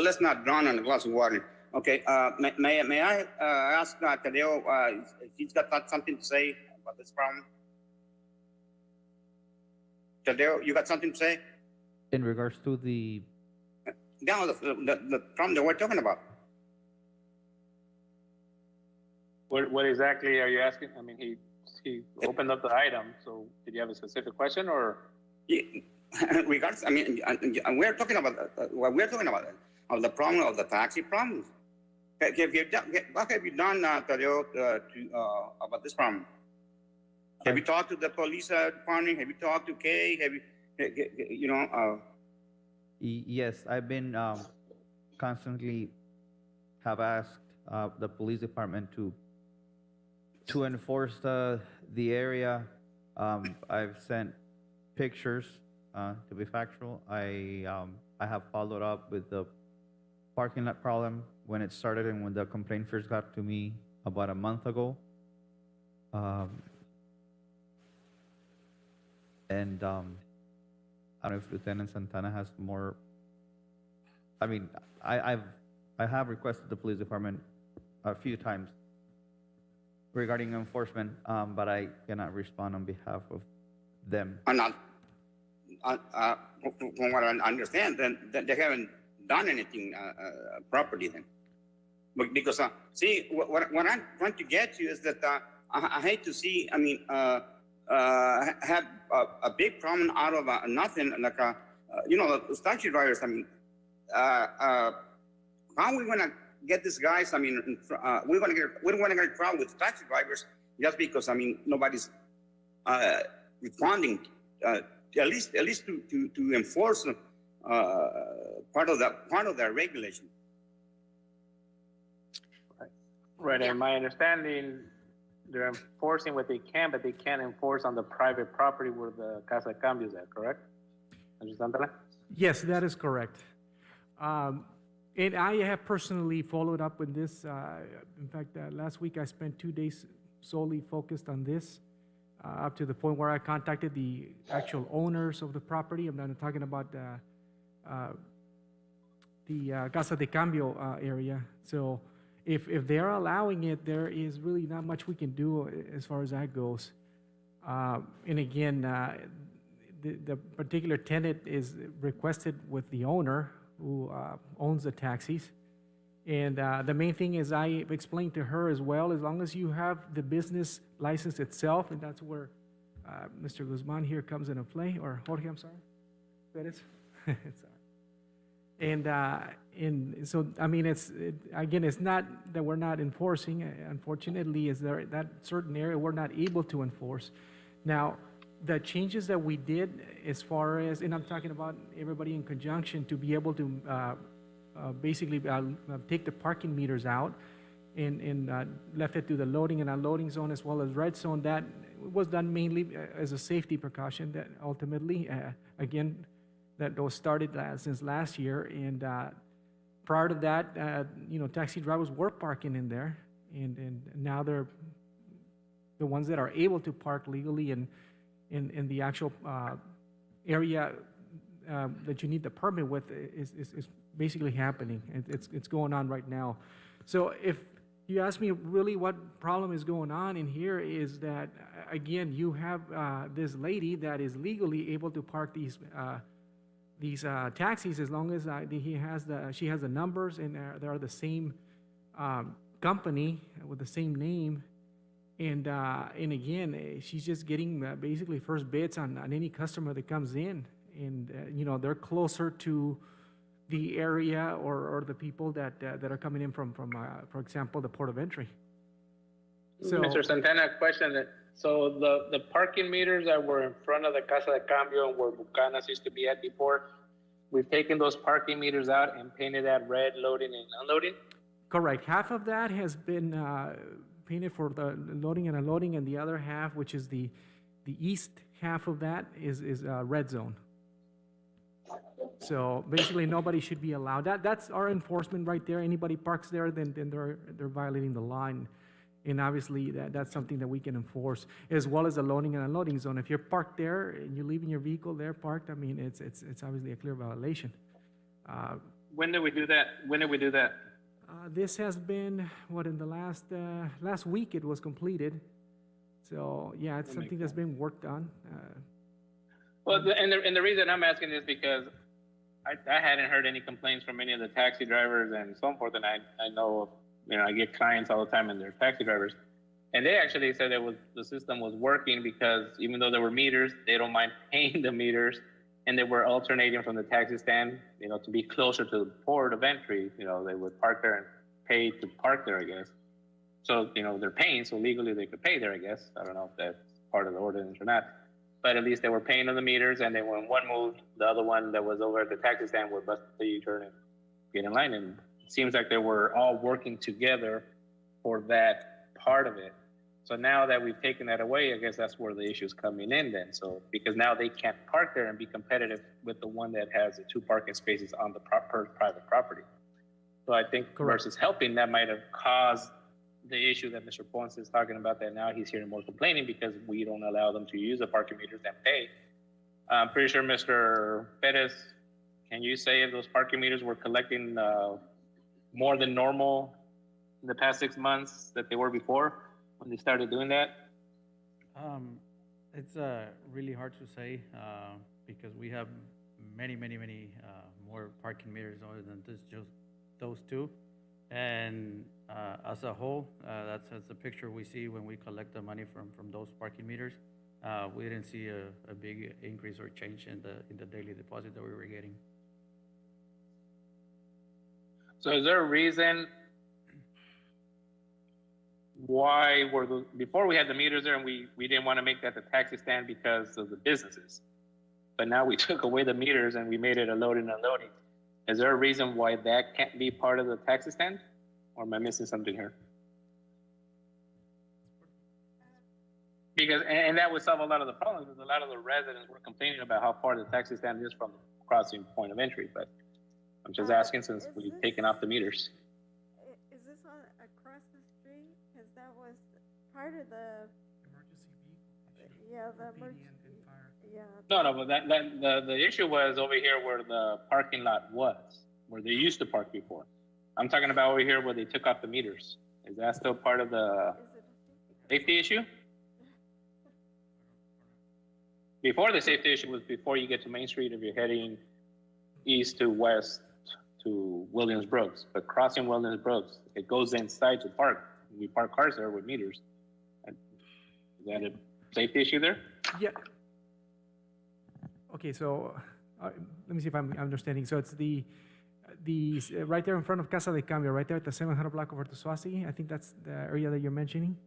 Let's not drown on a glass of water. Okay. May I ask Tadeo if he's got something to say about this problem? Tadeo, you got something to say? In regards to the, No, the problem that we're talking about. What exactly are you asking? I mean, he opened up the item, so did you have a specific question or? Yeah, regards, I mean, we're talking about what we're talking about of the problem of the taxi problems. What have you done, Tadeo, about this problem? Have you talked to the police department? Have you talked to Kay? Have you, yes, I've been constantly have asked the police department to enforce the area. I've sent pictures to be factual. I have followed up with the parking lot problem when it started and when the complaint first got to me about a month ago. And I don't know if Lieutenant Santana has more. I mean, I have requested the police department a few times regarding enforcement, but I cannot respond on behalf of them. from what I understand, then they haven't done anything properly then. But because, see, what I'm trying to get to is that I hate to see, I mean, have a big problem out of nothing, like, the taxi drivers, I mean, how are we going to get these guys? I mean, we don't want to get a crowd with taxi drivers just because, I mean, nobody's responding, at least to enforce part of that regulation. Right, and my understanding, they're enforcing what they can, but they can't enforce on the private property where the Casa de Cambio is at, correct? Mr. Santana? Yes, that is correct. And I have personally followed up with this. In fact, last week I spent 2 days solely focused on this, up to the point where I contacted the actual owners of the property. I'm not talking about the Casa de Cambio area. So if they're allowing it, there is really not much we can do as far as that goes. And again, the particular tenant is requested with the owner who owns the taxis. And the main thing is I explained to her as well, as long as you have the business license itself, and that's where Mr. Guzman here comes into play, or Jorge, I'm sorry. Perez. Sorry. And so, I mean, again, it's not that we're not enforcing. Unfortunately, is there that certain area we're not able to enforce. Now, the changes that we did as far as, and I'm talking about everybody in conjunction, to be able to basically take the parking meters out and left it to the loading and unloading zone as well as red zone. That was done mainly as a safety precaution that ultimately, again, that was started since last year. And prior to that, taxi drivers were parking in there, and now they're the ones that are able to park legally in the actual area that you need the permit with is basically happening. It's going on right now. So if you ask me really what problem is going on in here is that, again, you have this lady that is legally able to park these taxis as long as she has the numbers and they are the same company with the same name. And again, she's just getting basically first bits on any customer that comes in. And, they're closer to the area or the people that are coming in from for example, the port of entry. So, Mr. Santana, question. So the parking meters that were in front of the Casa de Cambio and where Bucanas used to be at before, we've taken those parking meters out and painted that red, loading and unloading? Correct. Half of that has been painted for the loading and unloading, and the other half, which is the east half of that, is red zone. So basically, nobody should be allowed. That's our enforcement right there. Anybody parks there, then they're violating the line. And obviously, that's something that we can enforce, as well as the loading and unloading zone. If you're parked there and you're leaving your vehicle there parked, I mean, it's obviously a clear violation. When did we do that? This has been, in the last week it was completed. So, yeah, it's something that's been worked on. Well, and the reason I'm asking is because I hadn't heard any complaints from any of the taxi drivers and so forth, and I know, I get clients all the time and they're taxi drivers, and they actually said the system was working because even though there were meters, they don't mind paying the meters, and they were alternating from the taxi stand, to be closer to the port of entry. They would park there and pay to park there, I guess. So, they're paying, so legally they could pay there, I guess. I don't know if that's part of the ordinance or not. But at least they were paying on the meters, and then when one moved, the other one that was over at the taxi stand would bust the U-turn and get in line. And it seems like they were all working together for that part of it. So now that we've taken that away, I guess that's where the issue is coming in then. So because now they can't park there and be competitive with the one that has the 2 parking spaces on the private property. So I think versus helping, that might have caused the issue that Mr. Ponce is talking about, that now he's hearing more complaining because we don't allow them to use the parking meters and pay. I'm pretty sure, Mr. Perez, can you say if those parking meters were collecting more than normal in the past 6 months that they were before when they started doing that? It's really hard to say because we have many more parking meters other than just those 2. And as a whole, that's the picture we see when we collect the money from those parking meters. We didn't see a big increase or change in the daily deposit that we were getting. So is there a reason why before we had the meters there and we didn't want to make that the taxi stand because of the businesses, but now we took away the meters and we made it a loading and unloading. Is there a reason why that can't be part of the taxi stand? Or am I missing something here? Because, and that would solve a lot of the problems, because a lot of the residents were complaining about how far the taxi stand is from the crossing point of entry. But I'm just asking, since we've taken off the meters. Is this across the street? Because that was part of the emergency vehicle. Yeah, the emergency. Yeah. No, but the issue was over here where the parking lot was, where they used to park before. I'm talking about over here where they took off the meters. Is that still part of the safety issue? Before, the safety issue was before you get to Main Street, if you're heading east to west to Williams Brooks. But crossing Williams Brooks, it goes inside to park. We park cars there with meters. Is that a safety issue there? Yeah. Okay, so let me see if I'm understanding. So it's the right there in front of Casa de Cambio, right there at the 700 block over to Swasti. I think that's the area that you're mentioning.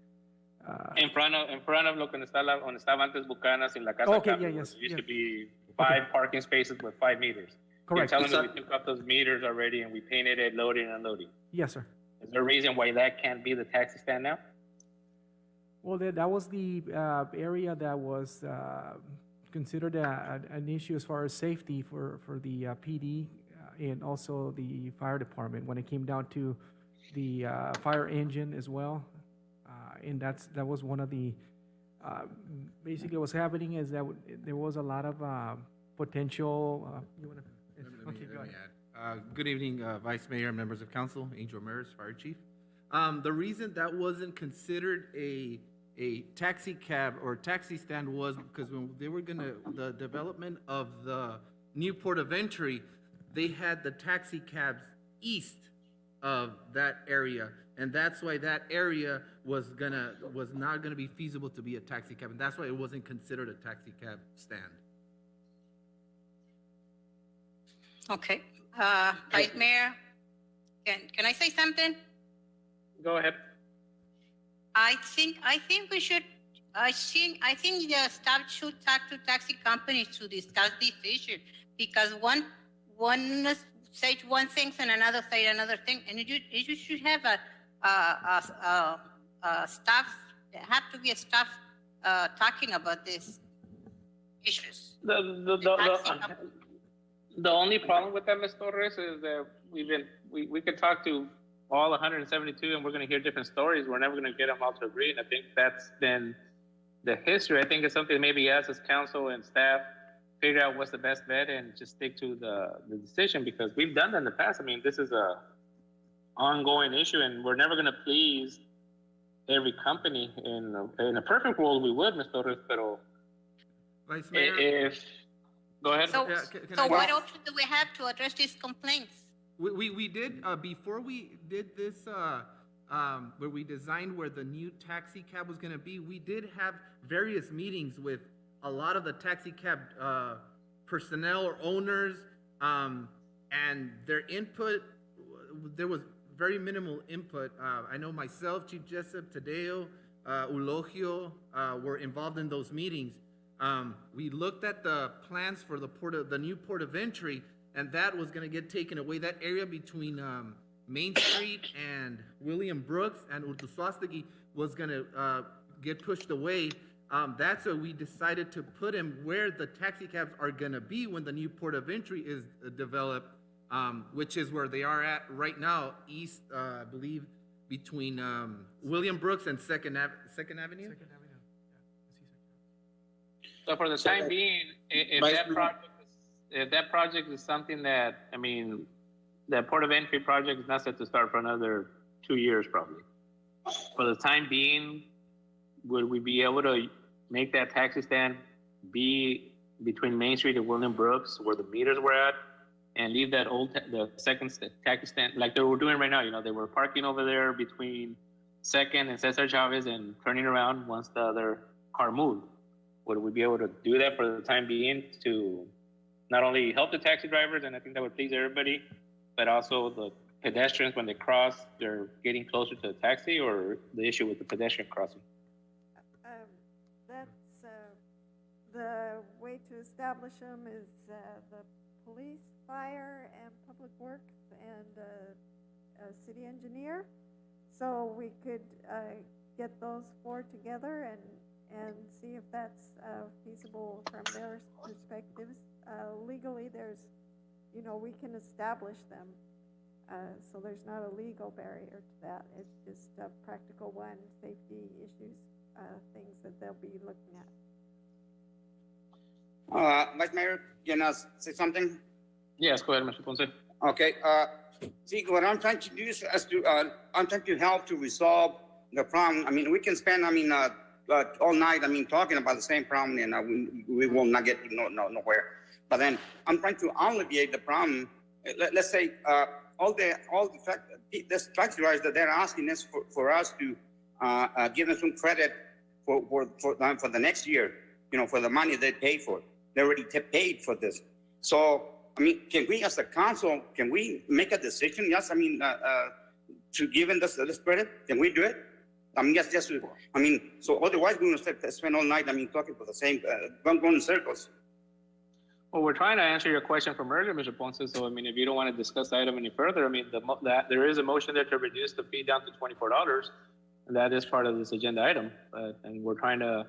In front of lo que donde estaba antes Bucanas in la Casa de Cambio, yes, there used to be 5 parking spaces with 5 meters. Correct. You're telling me we took up those meters already and we painted it loading and unloading. Yes, sir. Is there a reason why that can't be the taxi stand now? Well, that was the area that was considered an issue as far as safety for the PD and also the fire department when it came down to the fire engine as well. And that was one of the basically what's happening is that there was a lot of potential. Okay, go ahead. Good evening, Vice Mayor, members of council, Angel Ramirez, Fire Chief. The reason that wasn't considered a taxi cab or taxi stand was because when they were the development of the new port of entry, they had the taxi cabs east of that area. And that's why that area was not gonna be feasible to be a taxi cab. And that's why it wasn't considered a taxi cab stand. Okay, Vice Mayor, can I say something? Go ahead. I think we should. I think the staff should talk to taxi companies to discuss this issue because one say one thing and another say another thing, and you should have staff, there have to be a staff talking about these issues. The only problem with that, Ms. Torres, is that we could talk to all 172 and we're going to hear different stories. We're never going to get them all to agree. And I think that's been the history. I think it's something maybe us as council and staff figure out what's the best bet and just stick to the decision, because we've done that in the past. I mean, this is a ongoing issue and we're never going to please every company. In a perfect world, we would, Ms. Torres, pero Vice Mayor? if, go ahead. So, can so I- what option do we have to address these complaints? We did, before we did this, where we designed where the new taxi cab was gonna be, we did have various meetings with a lot of the taxi cab, personnel or owners, and their input, there was very minimal input. I know myself, Chief Jessup, Tadeo, Eulogio, were involved in those meetings. We looked at the plans for the new port of entry, and that was gonna get taken away. That area between Main Street and William Brooks and Urtusuastegi was gonna get pushed away. That's why we decided to put him where the taxi cabs are gonna be when the new port of entry is developed, which is where they are at right now, east, I believe, between William Brooks and Second Avenue. So for the time being, if that project is something that, I mean, that port of entry project is not set to start for another 2 years probably. For the time being, would we be able to make that taxi stand be between Main Street and William Brooks where the meters were at, and leave that the second taxi stand like they were doing right now? You know, they were parking over there between Second and Cesar Chavez and turning around once the other car moved. Would we be able to do that for the time being to not only help the taxi drivers, and I think that would please everybody, but also the pedestrians when they cross, they're getting closer to the taxi, or the issue with the pedestrian crossing? That's, the way to establish them is the police, fire, and public works, and a city engineer. So we could get those four together and see if that's feasible from their perspectives. Legally, there's, you know, we can establish them. So there's not a legal barrier to that. It's just a practical one, safety issues, things that they'll be looking at. Vice Mayor, can I say something? Yes, go ahead, Mr. Ponce. Okay, see, what I'm trying to do is I'm trying to help to resolve the problem. I mean, we can spend, all night, talking about the same problem, and we will not get nowhere. But then I'm trying to alleviate the problem. Let's say all the taxi drivers that they're asking us for us to give them some credit for the next year, for the money they paid for. They already paid for this. So, can we as a council, can we make a decision? Yes, to give them this credit? Can we do it? So otherwise we're gonna spend all night, talking for the same, going in circles. Well, we're trying to answer your question from earlier, Mr. Ponce. So, if you don't want to discuss the item any further, there is a motion there to reduce the fee down to $24, and that is part of this agenda item. And we're trying to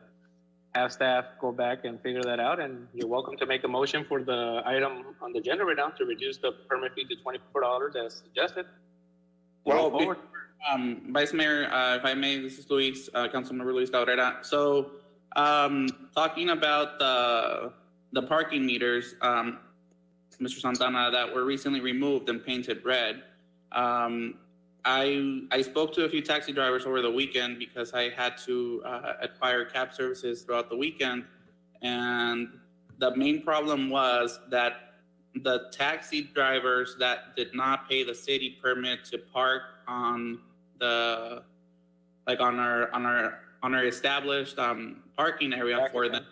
have staff go back and figure that out. And you're welcome to make a motion for the item on the agenda right now to reduce the permit fee to $24 as suggested. Well, Vice Mayor, if I may, this is Luis, Councilmember Luis Cabrera. So, talking about the parking meters, Mr. Santana, that were recently removed and painted red. I spoke to a few taxi drivers over the weekend because I had to acquire cab services throughout the weekend. And the main problem was that the taxi drivers that did not pay the city permit to park on on our established parking area for them,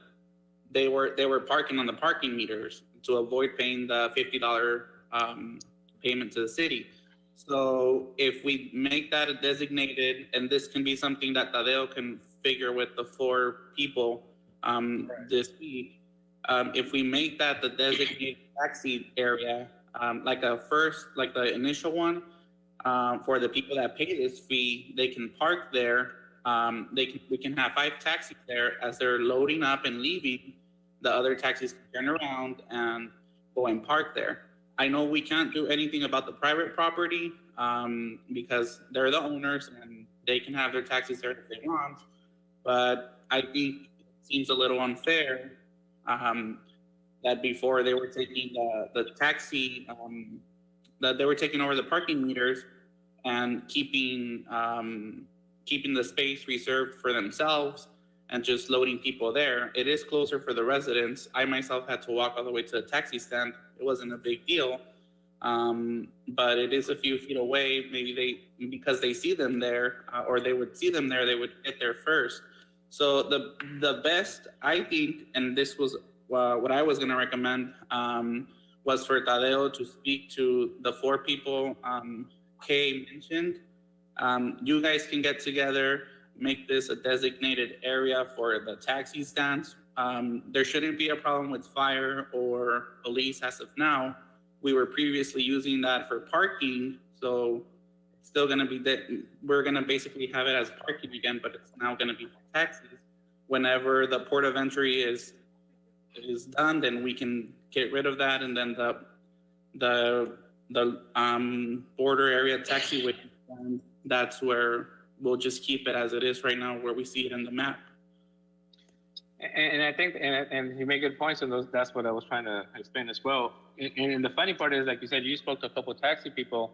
they were parking on the parking meters to avoid paying the $50 payment to the city. So if we make that a designated, and this can be something that Tadeo can figure with the 4 people this week, if we make that the designated taxi area, like the initial one, for the people that pay this fee, they can park there we can have 5 taxis there. As they're loading up and leaving, the other taxis can turn around and go and park there. I know we can't do anything about the private property because they're the owners and they can have their taxis there if they want. But I think it seems a little unfair that before they were taking the taxi, that they were taking over the parking meters and keeping the space reserved for themselves and just loading people there. It is closer for the residents. I myself had to walk all the way to the taxi stand. It wasn't a big deal, but it is a few feet away. Maybe because they see them there, or they would see them there, they would get there first. So the best, I think, and this was what I was going to recommend, was for Tadeo to speak to the 4 people Kay mentioned. You guys can get together, make this a designated area for the taxi stands. There shouldn't be a problem with fire or police as of now. We were previously using that for parking, so it's still going to be that we're going to basically have it as parking again, but it's now going to be for taxis. Whenever the port of entry is done, then we can get rid of that, and then the border area taxiway, that's where we'll just keep it as it is right now, where we see it in the map. And I think, and you make good points, and that's what I was trying to explain as well. And the funny part is, like you said, you spoke to a couple of taxi people.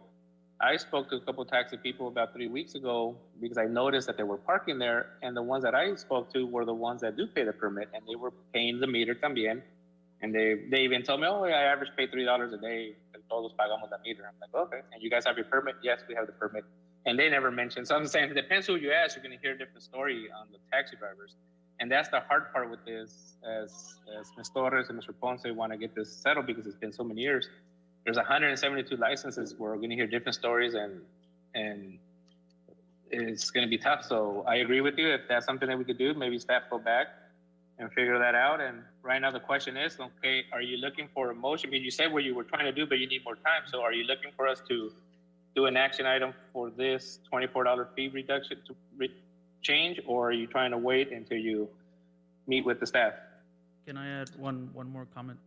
I spoke to a couple of taxi people about 3 weeks ago because I noticed that they were parking there, and the ones that I spoke to were the ones that do pay the permit, and they were paying the meter también. And they even told me, oh, yeah, I average pay $3 a day, and todos pagamos la meter. I'm like, okay, and you guys have your permit? Yes, we have the permit. And they never mentioned. So I'm saying, it depends who you ask, you're going to hear a different story on the taxi drivers. And that's the hard part with this, as Ms. Torres and Mr. Ponce want to get this settled because it's been so many years. There's 172 licenses. We're going to hear different stories, and it's going to be tough. So I agree with you. If that's something that we could do, maybe staff go back and figure that out. And right now the question is, okay, are you looking for a motion? I mean, you said what you were trying to do, but you need more time. So are you looking for us to do an action item for this $24 fee reduction to change, or are you trying to wait until you meet with the staff? Can I add one more comment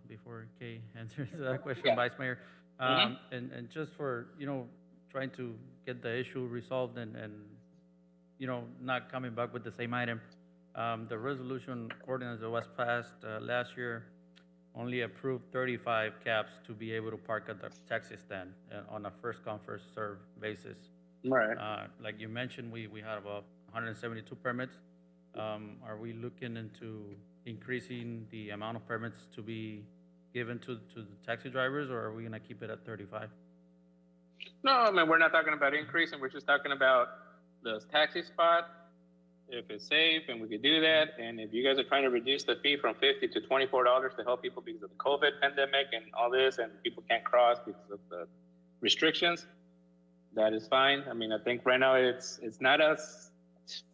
before Kay answers that question, Yeah. Vice Mayor? Mm-hmm. And just for, trying to get the issue resolved and not coming back with the same item. The resolution ordinance that was passed last year only approved 35 cabs to be able to park at the taxi stand on a first come, first served basis. Right. Like you mentioned, we had about 172 permits. Are we looking into increasing the amount of permits to be given to the taxi drivers, or are we gonna keep it at 35? No, I mean, we're not talking about increasing. We're just talking about the taxi spot, if it's safe, and we could do that. And if you guys are trying to reduce the fee from $50 to $24 to help people because of the COVID pandemic and all this, and people can't cross because of the restrictions, that is fine. I mean, I think right now it's not a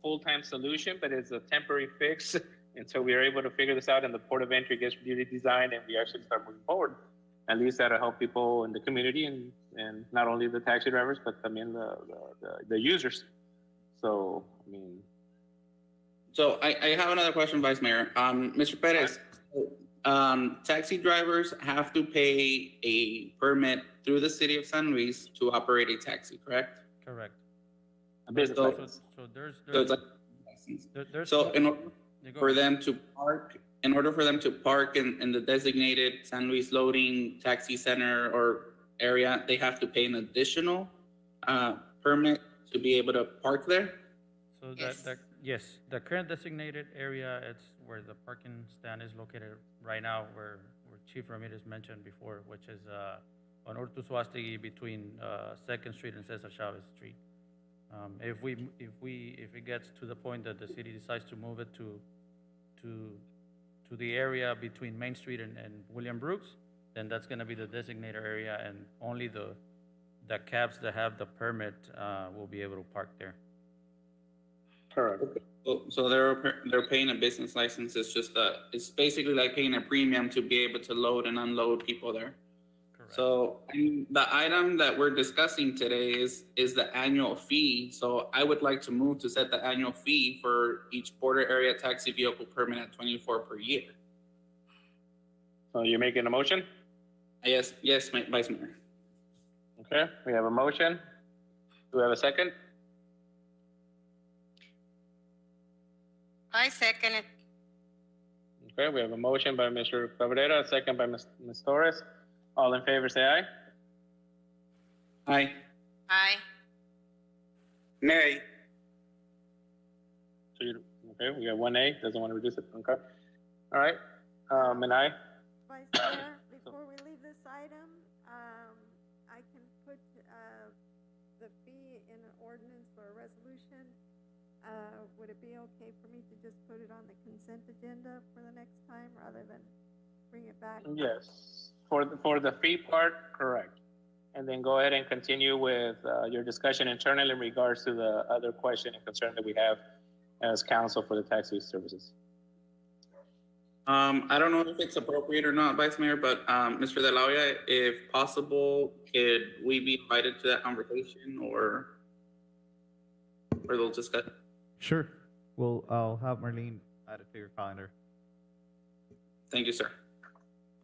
full-time solution, but it's a temporary fix until we are able to figure this out and the port of entry gets really designed and we actually start moving forward. At least that'll help people in the community and not only the taxi drivers, but I mean the users. So, I mean. So I have another question, Vice Mayor. Mr. Perez, taxi drivers have to pay a permit through the city of San Luis to operate a taxi, correct? Correct. A business license. So there's So in order for them to park, in the designated San Luis loading taxi center or area, they have to pay an additional permit to be able to park there? So yes, the current designated area, it's where the parking stand is located right now, where Chief Ramirez mentioned before, which is on Ortuzuastegui between 2nd Street and Cesar Chavez Street. If it gets to the point that the city decides to move it to the area between Main Street and William Brooks, then that's going to be the designated area, and only the cabs that have the permit will be able to park there. Correct. So they're paying a business license. It's just it's basically like paying a premium to be able to load and unload people there. So the item that we're discussing today is the annual fee. So I would like to move to set the annual fee for each border area taxi vehicle permit at 24 per year. So you're making a motion? Yes, Vice Mayor. Okay, we have a motion. Do we have a second? I second it. Okay, we have a motion by Mr. Cabrera, a second by Ms. Torres. All in favor, say aye. Aye. Aye. Nay. So okay, we got 1A, doesn't want to reduce it. Okay. All right, and aye. Vice Mayor, before we leave this item, I can put, the fee in an ordinance or a resolution. Would it be okay for me to just put it on the consent agenda for the next time rather than bring it back? Yes, for the fee part, correct. And then go ahead and continue with your discussion internally in regards to the other question and concern that we have as council for the taxi services. I don't know if it's appropriate or not, Vice Mayor, but Mr. De La Hoya, if possible, could we be invited to that conversation or they'll discuss? Sure. Well, I'll have Marlene add it to your calendar. Thank you, sir.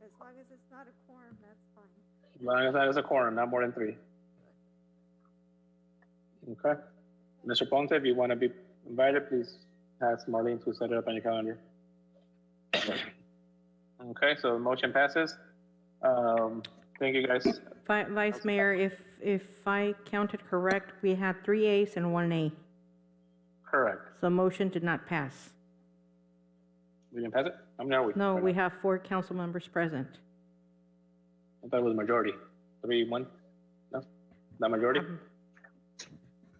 As long as it's not a quorum, that's fine. As long as that is a quorum, not more than 3. Okay. Mr. Ponte, if you want to be invited, please ask Marlene to set it up on your calendar. Okay, so the motion passes. Thank you, guys. Vice Mayor, if I counted correct, we had 3 A's and 1 A. Correct. So motion did not pass. We didn't pass it? I mean, are we? No, we have 4 council members present. I thought it was majority. 3-1? No? Not majority?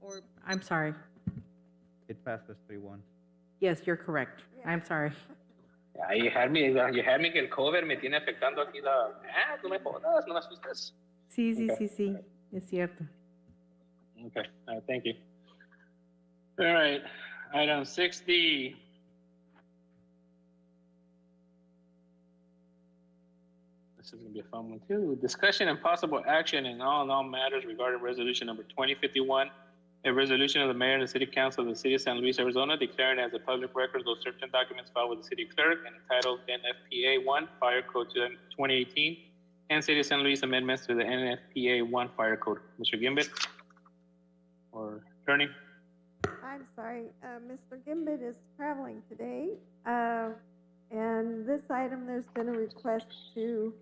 Or, I'm sorry. It passed as 3-1. Yes, you're correct. I'm sorry. Ya, you had me que el cover me tiene afectando aquí la... no me jodas, no me asustes. Sí, sí, Okay. sí, sí. Es cierto. Okay, thank you. All right, item 6D. This is gonna be a fun one too. Discussion and possible action in all matters regarding resolution number 2051, a resolution of the mayor and the city council of the city of San Luis, Arizona, declaring as a public record those certain documents filed with the city clerk and entitled NFPA 1 Fire Code 2018 and City of San Luis amendments to the NFPA 1 Fire Code. Mr. Gimbit or attorney? I'm sorry, Mr. Gimbit is traveling today. And this item, there's been a request to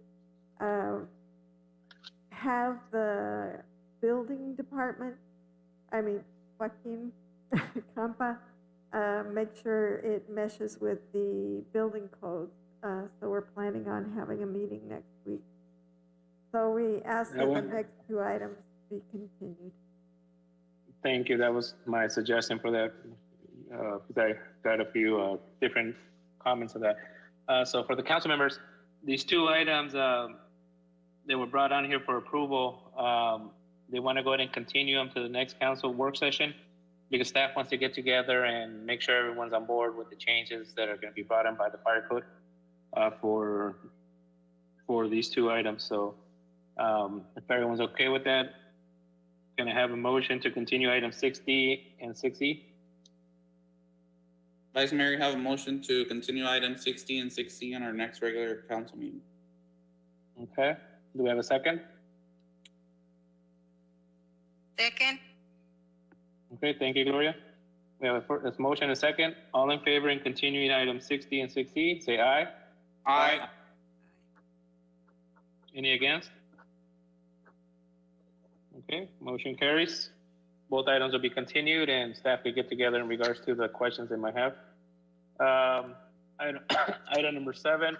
have the building department, Joaquin Campa, make sure it meshes with the building code. So we're planning on having a meeting next week. So we ask that the next 2 items be continued. Thank you. That was my suggestion for that. I got a few different comments of that. So for the council members, these 2 items they were brought on here for approval. They want to go ahead and continue them to the next council work session because staff wants to get together and make sure everyone's on board with the changes that are going to be brought in by the fire code for these 2 items. So if everyone's okay with that, going to have a motion to continue item 6D and 6E. Vice Mayor, you have a motion to continue item 60 and 6C on our next regular council meeting. Okay. Do we have a second? Second. Okay, thank you, Gloria. We have a motion and a second. All in favor in continuing item 60 and 6E, say aye. Aye. Any against? Okay, motion carries. Both items will be continued and staff will get together in regards to the questions they might have. Item number 7,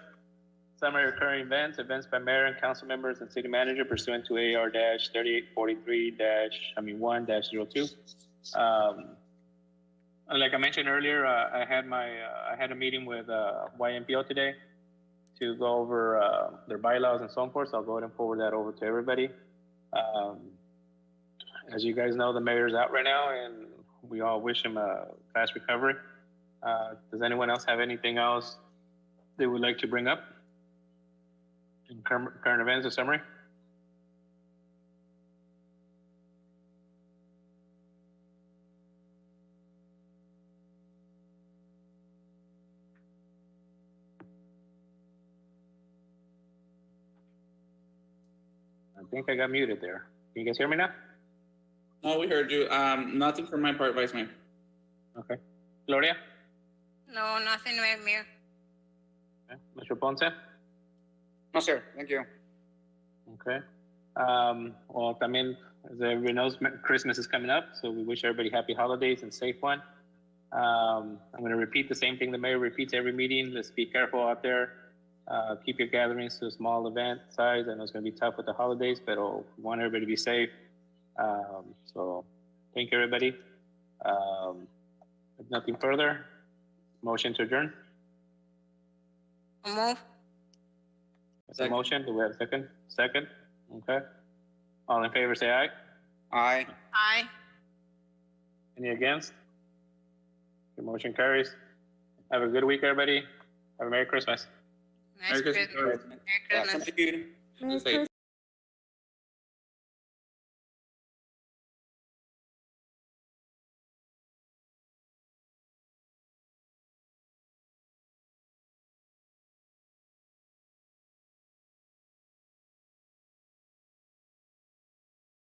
summary recurring events by mayor and council members and city manager pursuant to AR-3843-1-02. Like I mentioned earlier, I had a meeting with YMPO today to go over their bylaws and so forth. So I'll go ahead and forward that over to everybody. As you guys know, the mayor's out right now, and we all wish him a fast recovery. Does anyone else have anything else they would like to bring up in current events or summary? I think I got muted there. Can you guys hear me now? No, we heard you. Nothing from my part, Vice Mayor. Okay. Gloria? No, nothing, Mayor. Okay. Mr. Ponce? No, sir. Thank you. Okay. Well, también, as everybody knows, Christmas is coming up, so we wish everybody happy holidays and safe one. I'm going to repeat the same thing the mayor repeats every meeting. Let's be careful out there. Keep your gatherings to a small event size. I know it's going to be tough with the holidays, but we want everybody to be safe. So thank you, everybody. If nothing further, motion to adjourn. Move. That's a motion. Do we have a second? Second. Okay. All in favor, say aye. Aye. Aye. Any against? The motion carries. Have a good week, everybody. Have a Merry Christmas. Merry Christmas. Thank you. Merry Safe. Christmas.